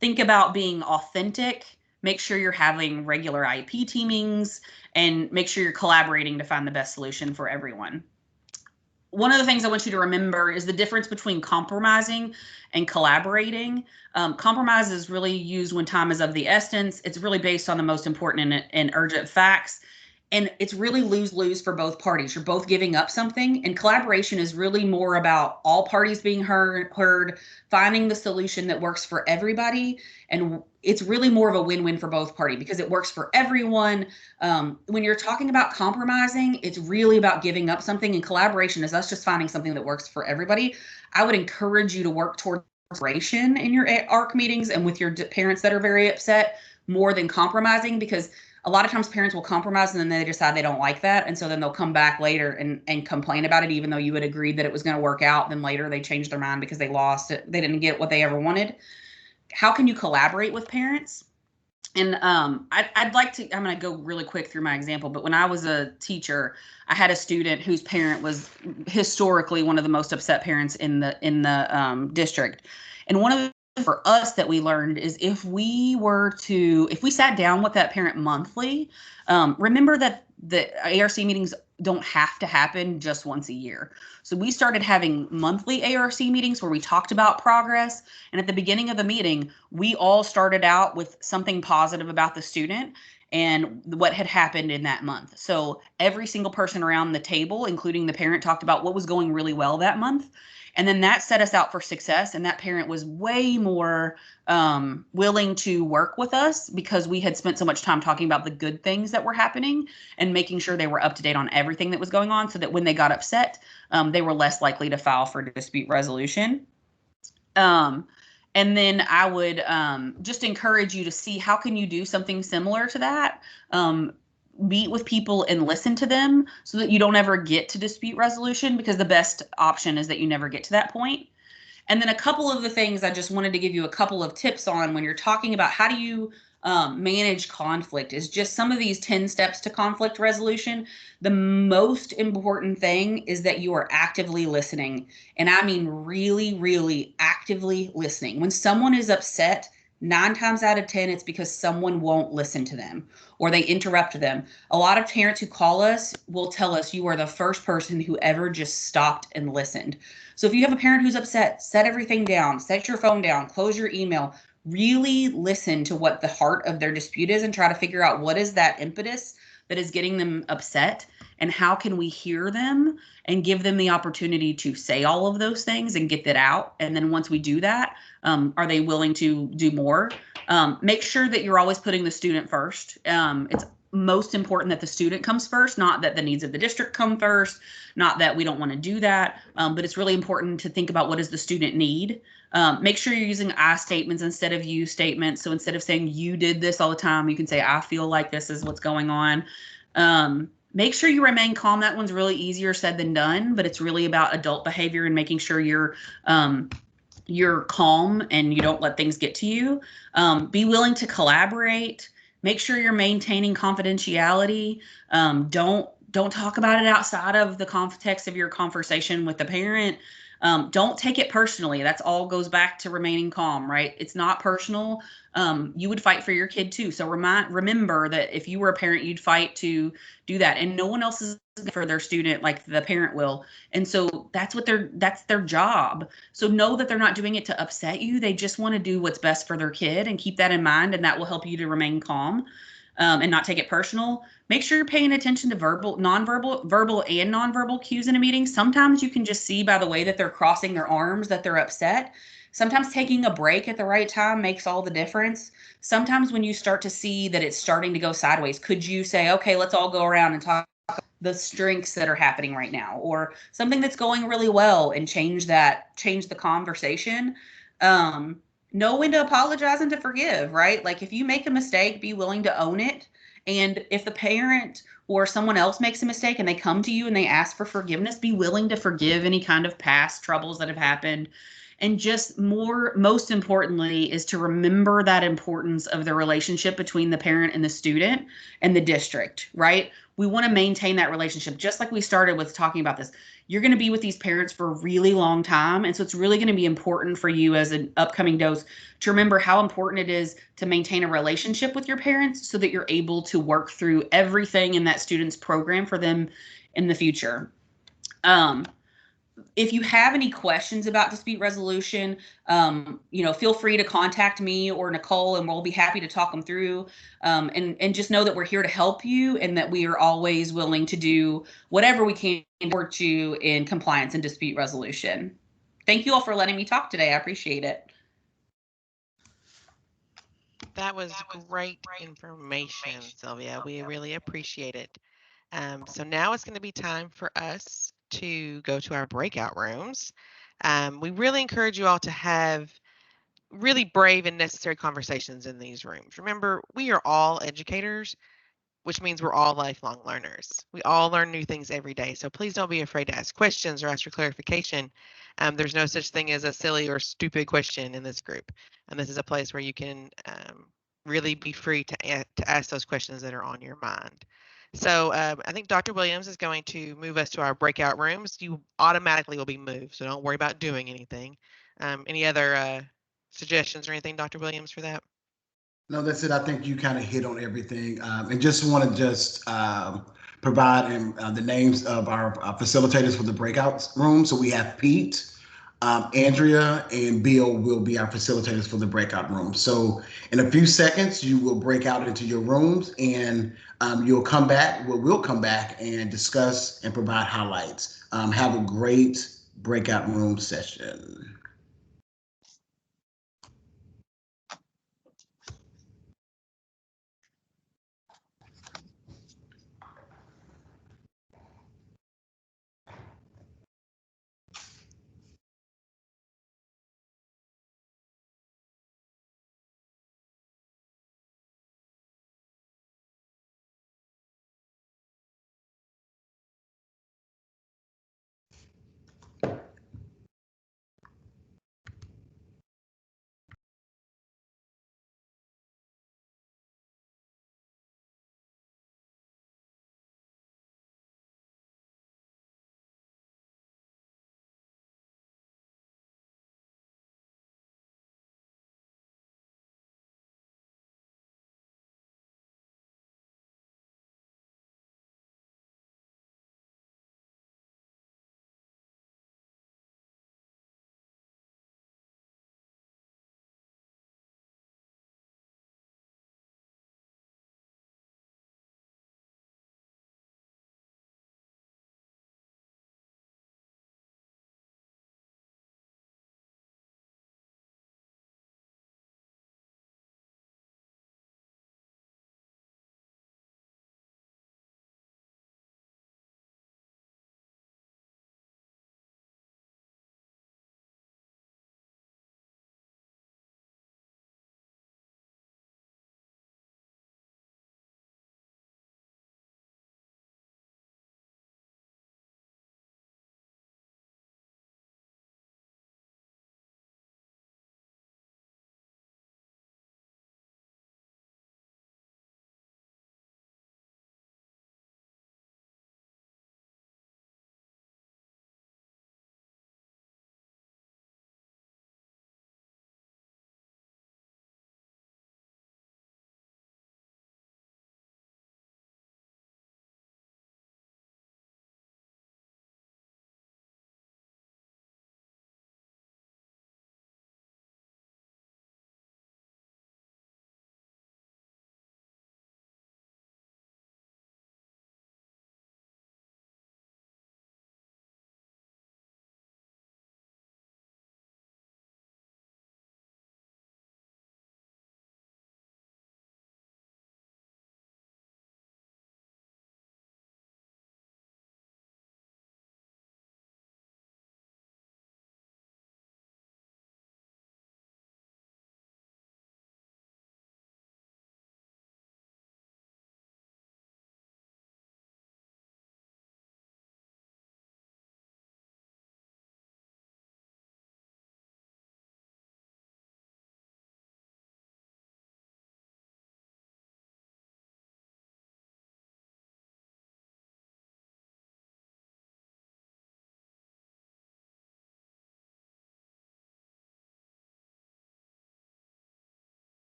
B: Think about being authentic. Make sure you're having regular IEP teamings and make sure you're collaborating to find the best solution for everyone. One of the things I want you to remember is the difference between compromising and collaborating. Compromise is really used when time is of the essence. It's really based on the most important and urgent facts. And it's really lose-lose for both parties. You're both giving up something. And collaboration is really more about all parties being heard, finding the solution that works for everybody. And it's really more of a win-win for both parties because it works for everyone. When you're talking about compromising, it's really about giving up something. And collaboration is us just finding something that works for everybody. I would encourage you to work toward collaboration in your ARC meetings and with your parents that are very upset. more than compromising, because a lot of times parents will compromise and then they decide they don't like that. And so then they'll come back later and complain about it, even though you had agreed that it was going to work out. Then later they changed their mind because they lost it. They didn't get what they ever wanted. How can you collaborate with parents? And I'd like to, I'm going to go really quick through my example, but when I was a teacher, I had a student whose parent was historically one of the most upset parents in the district. And one of the for us that we learned is if we sat down with that parent monthly, remember that the ARC meetings don't have to happen just once a year. So we started having monthly ARC meetings where we talked about progress. And at the beginning of the meeting, we all started out with something positive about the student and what had happened in that month. So every single person around the table, including the parent, talked about what was going really well that month. And then that set us out for success. And that parent was way more willing to work with us because we had spent so much time talking about the good things that were happening and making sure they were up to date on everything that was going on, so that when they got upset, they were less likely to file for dispute resolution. And then I would just encourage you to see how can you do something similar to that. Meet with people and listen to them so that you don't ever get to dispute resolution, because the best option is that you never get to that point. And then a couple of the things I just wanted to give you a couple of tips on when you're talking about how do you manage conflict is just some of these 10 steps to conflict resolution. The most important thing is that you are actively listening. And I mean really, really actively listening. When someone is upset, 9 times out of 10, it's because someone won't listen to them or they interrupt them. A lot of parents who call us will tell us you are the first person who ever just stopped and listened. So if you have a parent who's upset, set everything down, set your phone down, close your email, really listen to what the heart of their dispute is and try to figure out what is that impetus that is getting them upset and how can we hear them and give them the opportunity to say all of those things and get that out. And then once we do that, are they willing to do more? Make sure that you're always putting the student first. It's most important that the student comes first, not that the needs of the district come first, not that we don't want to do that, but it's really important to think about what does the student need. Make sure you're using I statements instead of you statements. So instead of saying you did this all the time, you can say I feel like this is what's going on. Make sure you remain calm. That one's really easier said than done, but it's really about adult behavior and making sure you're calm and you don't let things get to you. Be willing to collaborate. Make sure you're maintaining confidentiality. Don't talk about it outside of the context of your conversation with the parent. Don't take it personally. That's all goes back to remaining calm, right? It's not personal. You would fight for your kid too. So remember that if you were a parent, you'd fight to do that. And no one else is for their student like the parent will. And so that's their job. So know that they're not doing it to upset you. They just want to do what's best for their kid, and keep that in mind. And that will help you to remain calm and not take it personal. Make sure you're paying attention to verbal and nonverbal cues in a meeting. Sometimes you can just see by the way that they're crossing their arms that they're upset. Sometimes taking a break at the right time makes all the difference. Sometimes when you start to see that it's starting to go sideways, could you say, okay, let's all go around and talk about the strengths that are happening right now, or something that's going really well, and change the conversation. Know when to apologize and to forgive, right? Like if you make a mistake, be willing to own it. And if the parent or someone else makes a mistake and they come to you and they ask for forgiveness, be willing to forgive any kind of past troubles that have happened. And just most importantly is to remember that importance of the relationship between the parent and the student and the district, right? We want to maintain that relationship, just like we started with talking about this. You're going to be with these parents for a really long time. And so it's really going to be important for you as an upcoming dose to remember how important it is to maintain a relationship with your parents so that you're able to work through everything in that student's program for them in the future. If you have any questions about dispute resolution, feel free to contact me or Nicole, and we'll be happy to talk them through. And just know that we're here to help you, and that we are always willing to do whatever we can to support you in compliance and dispute resolution. Thank you all for letting me talk today. I appreciate it.
A: That was great information, Sylvia. We really appreciate it. So now it's going to be time for us to go to our breakout rooms. We really encourage you all to have really brave and necessary conversations in these rooms. Remember, we are all educators, which means we're all lifelong learners. We all learn new things every day. So please don't be afraid to ask questions or ask for clarification. There's no such thing as a silly or stupid question in this group. And this is a place where you can really be free to ask those questions that are on your mind. So I think Dr. Williams is going to move us to our breakout rooms. You automatically will be moved, so don't worry about doing anything. Any other suggestions or anything, Dr. Williams, for that?
D: No, that's it. I think you kind of hit on everything. And just want to provide the names of our facilitators for the breakout room. So we have Pete, Andrea, and Bill will be our facilitators for the breakout room. So in a few seconds, you will break out into your rooms and you'll come back. We'll come back and discuss and provide highlights. Have a great breakout room session.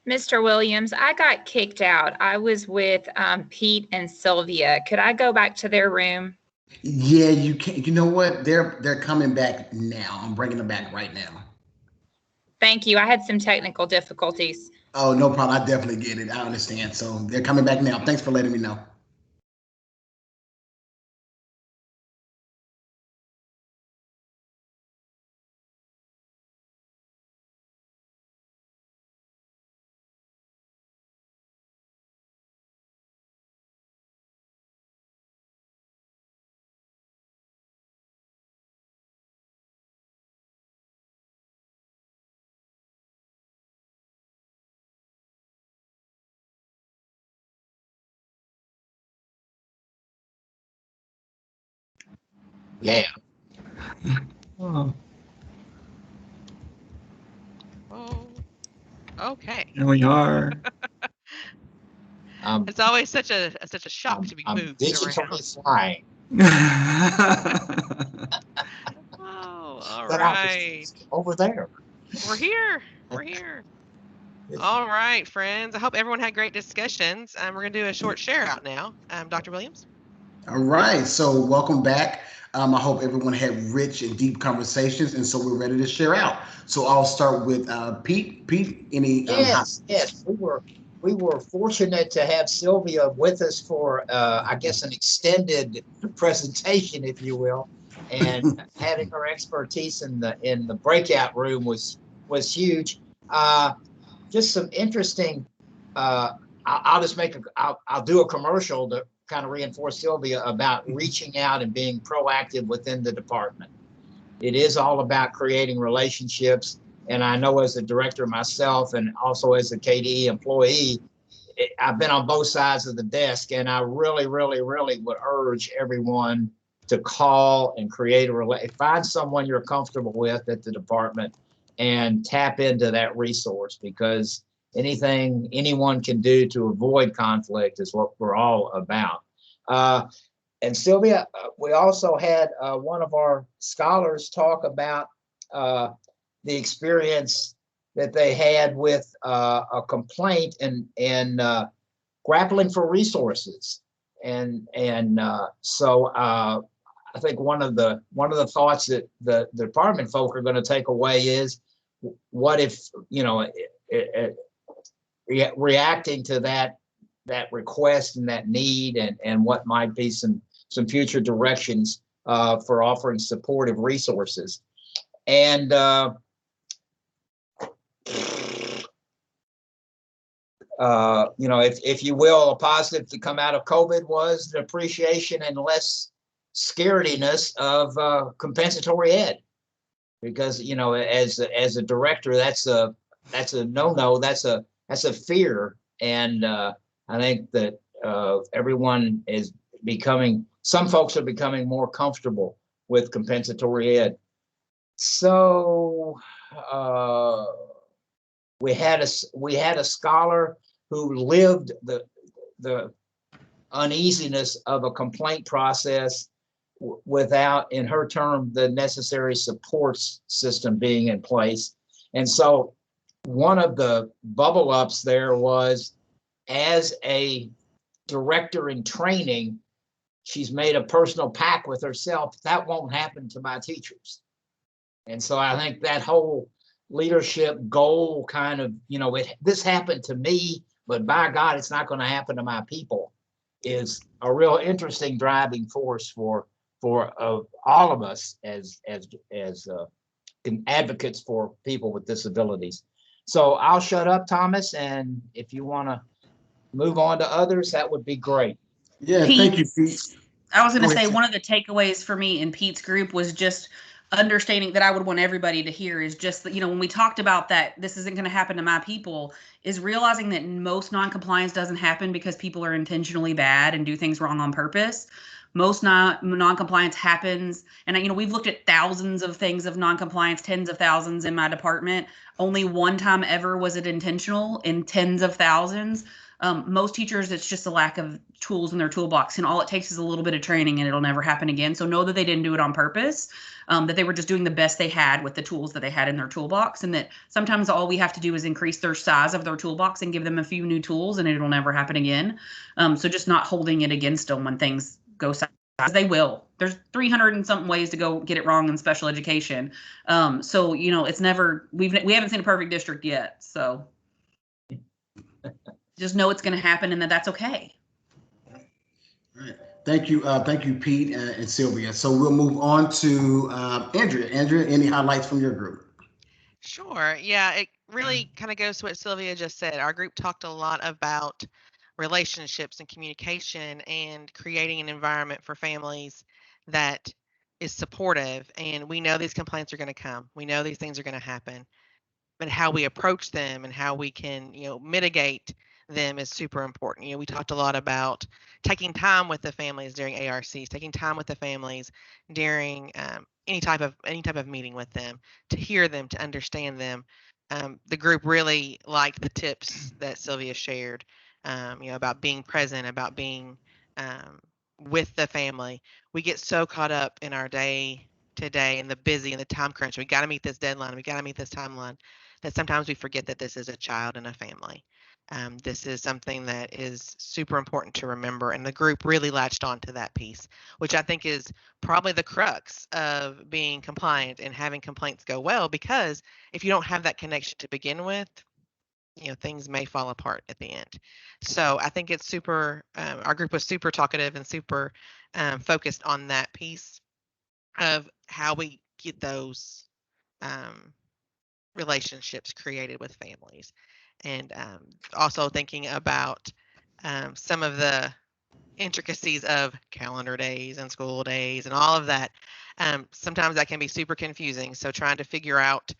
F: Mr. Williams, I got kicked out. I was with Pete and Sylvia. Could I go back to their room?
D: Yeah, you can. You know what? They're coming back now. I'm bringing them back right now.
F: Thank you. I had some technical difficulties.
D: Oh, no problem. I definitely get it. I understand. So they're coming back now. Thanks for letting me know.
C: Yeah.
G: Oh,
A: Oh, okay.
G: here we are.
C: I'm,
A: It's always such a shock
C: I'm,
A: to be
C: I'm
A: moved around.
C: digitally flying.
A: Oh, all
C: But I was
A: right.
C: just over there.
A: We're here. We're here. All right, friends. I hope everyone had great discussions. We're going to do a short share out now. Dr. Williams?
D: All right. So welcome back. I hope everyone had rich and deep conversations, and so we're ready to share out. So I'll start with Pete. Pete, any?
C: Yes, we were fortunate to have Sylvia with us for I guess an extended presentation, if you will, and having her expertise in the breakout room was huge. Just some interesting. I'll just I'll do a commercial to kind of reinforce Sylvia about reaching out and being proactive within the department. It is all about creating relationships. And I know as a director myself and also as a KDE employee, I've been on both sides of the desk, and I really, really, really would urge everyone to call and create find someone you're comfortable with at the department and tap into that resource, because anything anyone can do to avoid conflict is what we're all about. And Sylvia, we also had one of our scholars talk about the experience that they had with a complaint and grappling for resources. And so I think one of the thoughts that the department folk are going to take away is, what if, reacting to that request and that need, and what might be some future directions for offering supportive resources. And if you will, a positive to come out of COVID was the appreciation and less scarediness of compensatory ed, because as a director, that's a no-no, that's a fear, and I think that everyone is some folks are becoming more comfortable with compensatory ed. So we had a scholar who lived the uneasiness of a complaint process without, in her term, the necessary supports system being in place. And so one of the bubble ups there was, as a director in training, she's made a personal pact with herself, that won't happen to my teachers. And so I think that whole leadership goal kind of, this happened to me, but by God, it's not going to happen to my people, is a real interesting driving force for all of us as advocates for people with disabilities. So I'll shut up, Thomas, and if you want to move on to others, that would be great.
D: Yeah, thank you, Pete.
B: I was going to say, one of the takeaways for me in Pete's group was just understanding that I would want everybody to hear is just that, when we talked about that, this isn't going to happen to my people, is realizing that most non-compliance doesn't happen because people are intentionally bad and do things wrong on purpose. Most non-compliance happens, and we've looked at thousands of things of non-compliance, tens of thousands in my department. Only one time ever was it intentional in tens of thousands. Most teachers, it's just a lack of tools in their toolbox, and all it takes is a little bit of training and it'll never happen again. So know that they didn't do it on purpose, that they were just doing the best they had with the tools that they had in their toolbox, and that sometimes all we have to do is increase their size of their toolbox and give them a few new tools and it'll never happen again. So just not holding it against them when things go south. They will. There's 300 and something ways to go get it wrong in special education. So, it's never, we haven't seen a perfect district yet. So just know it's going to happen and that's okay.
D: All right. Thank you, Pete and Sylvia. So we'll move on to Andrea. Andrea, any highlights from your group?
A: Sure. Yeah, it really kind of goes to what Sylvia just said. Our group talked a lot about relationships and communication and creating an environment for families that is supportive. And we know these complaints are going to come. We know these things are going to happen. But how we approach them and how we can, mitigate them is super important. We talked a lot about taking time with the families during ARCs, taking time with the families during any type of meeting with them, to hear them, to understand them. The group really liked the tips that Sylvia shared, about being present, about being with the family. We get so caught up in our day to day and the busy and the time crunch. We got to meet this deadline. We got to meet this timeline, that sometimes we forget that this is a child and a family. This is something that is super important to remember. And the group really latched on to that piece, which I think is probably the crux of being compliant and having complaints go well, because if you don't have that connection to begin with, things may fall apart at the end. So I think it's super, our group was super talkative and super focused on that piece of how we get those relationships created with families. And also thinking about some of the intricacies of calendar days and school days and all of that. Sometimes that can be super confusing. So trying to figure out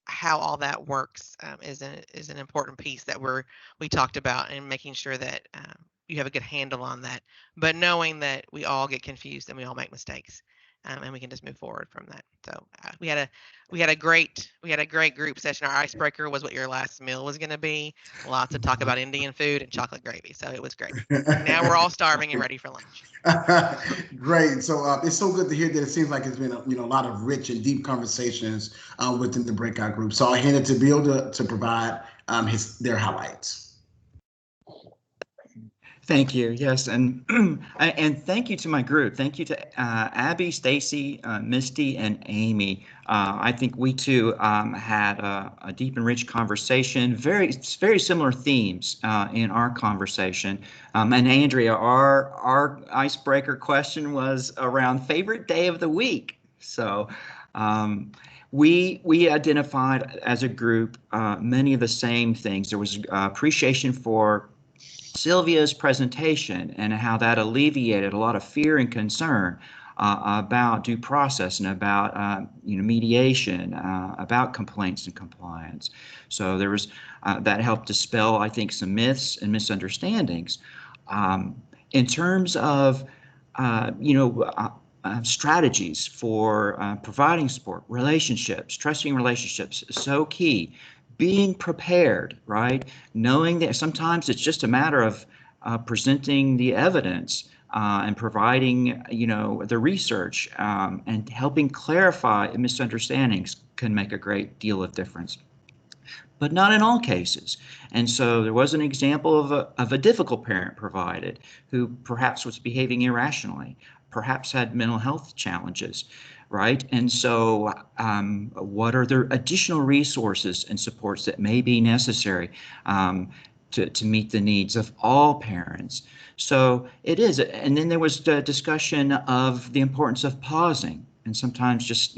A: how all that works is an important piece that we talked about, and making sure that you have a good handle on that, but knowing that we all get confused and we all make mistakes, and we can just move forward from that. So we had a great group session. Our icebreaker was what your last meal was going to be. Lots of talk about Indian food and chocolate gravy. So it was great. Now we're all starving and ready for lunch.
D: Great. So it's so good to hear that. It seems like it's been a lot of rich and deep conversations within the breakout group. So I'll hand it to Bill to provide their highlights.
G: Thank you. Yes, and and thank you to my group. Thank you to Abby, Stacy, Misty, and Amy. I think we too had a deep and rich conversation. Very similar themes in our conversation. And Andrea, our icebreaker question was around favorite day of the week. So we identified as a group many of the same things. There was appreciation for Sylvia's presentation and how that alleviated a lot of fear and concern about due process and about mediation, about complaints and compliance. So there was that helped dispel, I think, some myths and misunderstandings. In terms of strategies for providing support, relationships, trusting relationships, so key. Being prepared, right? Knowing that sometimes it's just a matter of presenting the evidence and providing, the research and helping clarify misunderstandings can make a great deal of difference. But not in all cases. And so there was an example of a difficult parent provided who perhaps was behaving irrationally, perhaps had mental health challenges. Right. And so what are the additional resources and supports that may be necessary to meet the needs of all parents? So it is. And then there was the discussion of the importance of pausing, and sometimes just,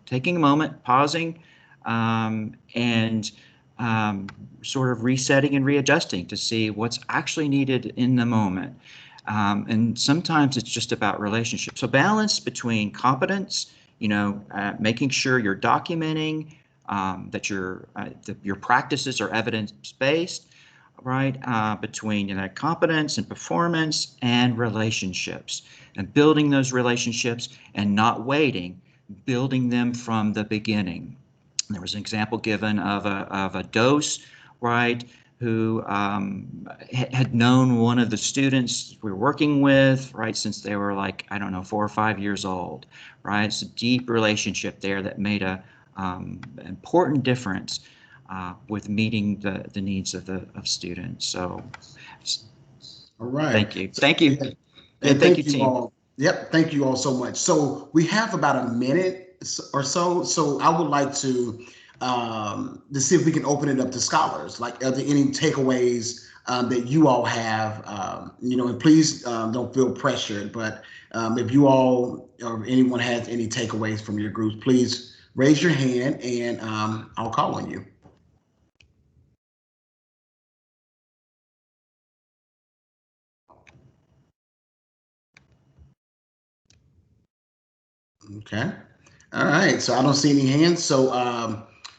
G: taking a moment, pausing and sort of resetting and readjusting to see what's actually needed in the moment. And sometimes it's just about relationships. So balance between competence, making sure you're documenting that your practices are evidence-based, right, between competence and performance and relationships, and building those relationships and not waiting, building them from the beginning. There was an example given of a dose, right, who had known one of the students we were working with, right, since they were like, I don't know, 4 or 5 years old, right? It's a deep relationship there that made a important difference with meeting the needs of students. So,
D: All right.
G: thank you. Thank you.
D: Yeah.
G: And thank you, team.
D: all. Yep. Thank you all so much. So we have about a minute or so. So I would like to see if we can open it up to scholars. Like, are there any takeaways that you all have? And please don't feel pressured, but if you all or anyone has any takeaways from your groups, please raise your hand and I'll call on you. Okay. All right. So I don't see any hands. So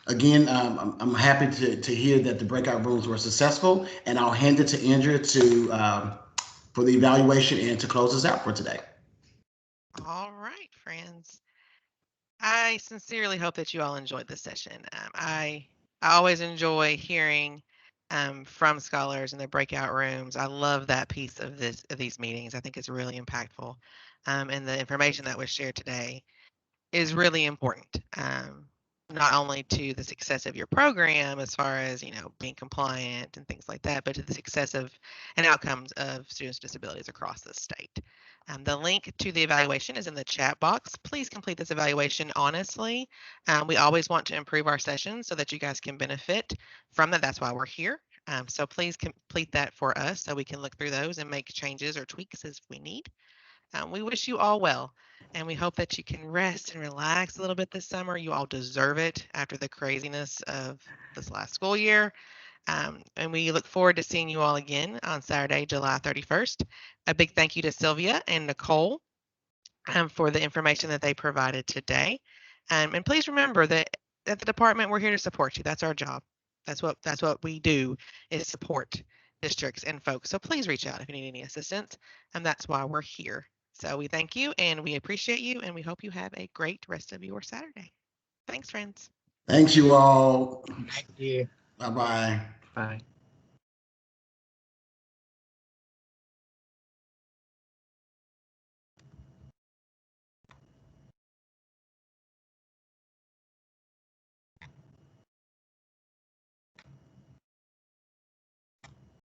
D: again, I'm happy to hear that the breakout rooms were successful, and I'll hand it to Andrea for the evaluation and to close us out for today.
A: All right, friends. I sincerely hope that you all enjoyed this session. I always enjoy hearing from scholars in their breakout rooms. I love that piece of these meetings. I think it's really impactful, and the information that was shared today is really important. Not only to the success of your program as far as being compliant and things like that, but to the success of and outcomes of students with disabilities across the state. The link to the evaluation is in the chat box. Please complete this evaluation honestly. We always want to improve our sessions so that you guys can benefit from that. That's why we're here. So please complete that for us so we can look through those and make changes or tweaks as we need. We wish you all well, and we hope that you can rest and relax a little bit this summer. You all deserve it after the craziness of this last school year. And we look forward to seeing you all again on Saturday, July 31st. A big thank you to Sylvia and Nicole for the information that they provided today. And please remember that at the department, we're here to support you. That's our job. That's what we do, is support districts and folks. So please reach out if you need any assistance. And that's why we're here. So we thank you and we appreciate you, and we hope you have a great rest of your Saturday. Thanks, friends.
D: Thanks, you all.
C: Thank you.
D: Bye-bye.
G: Bye.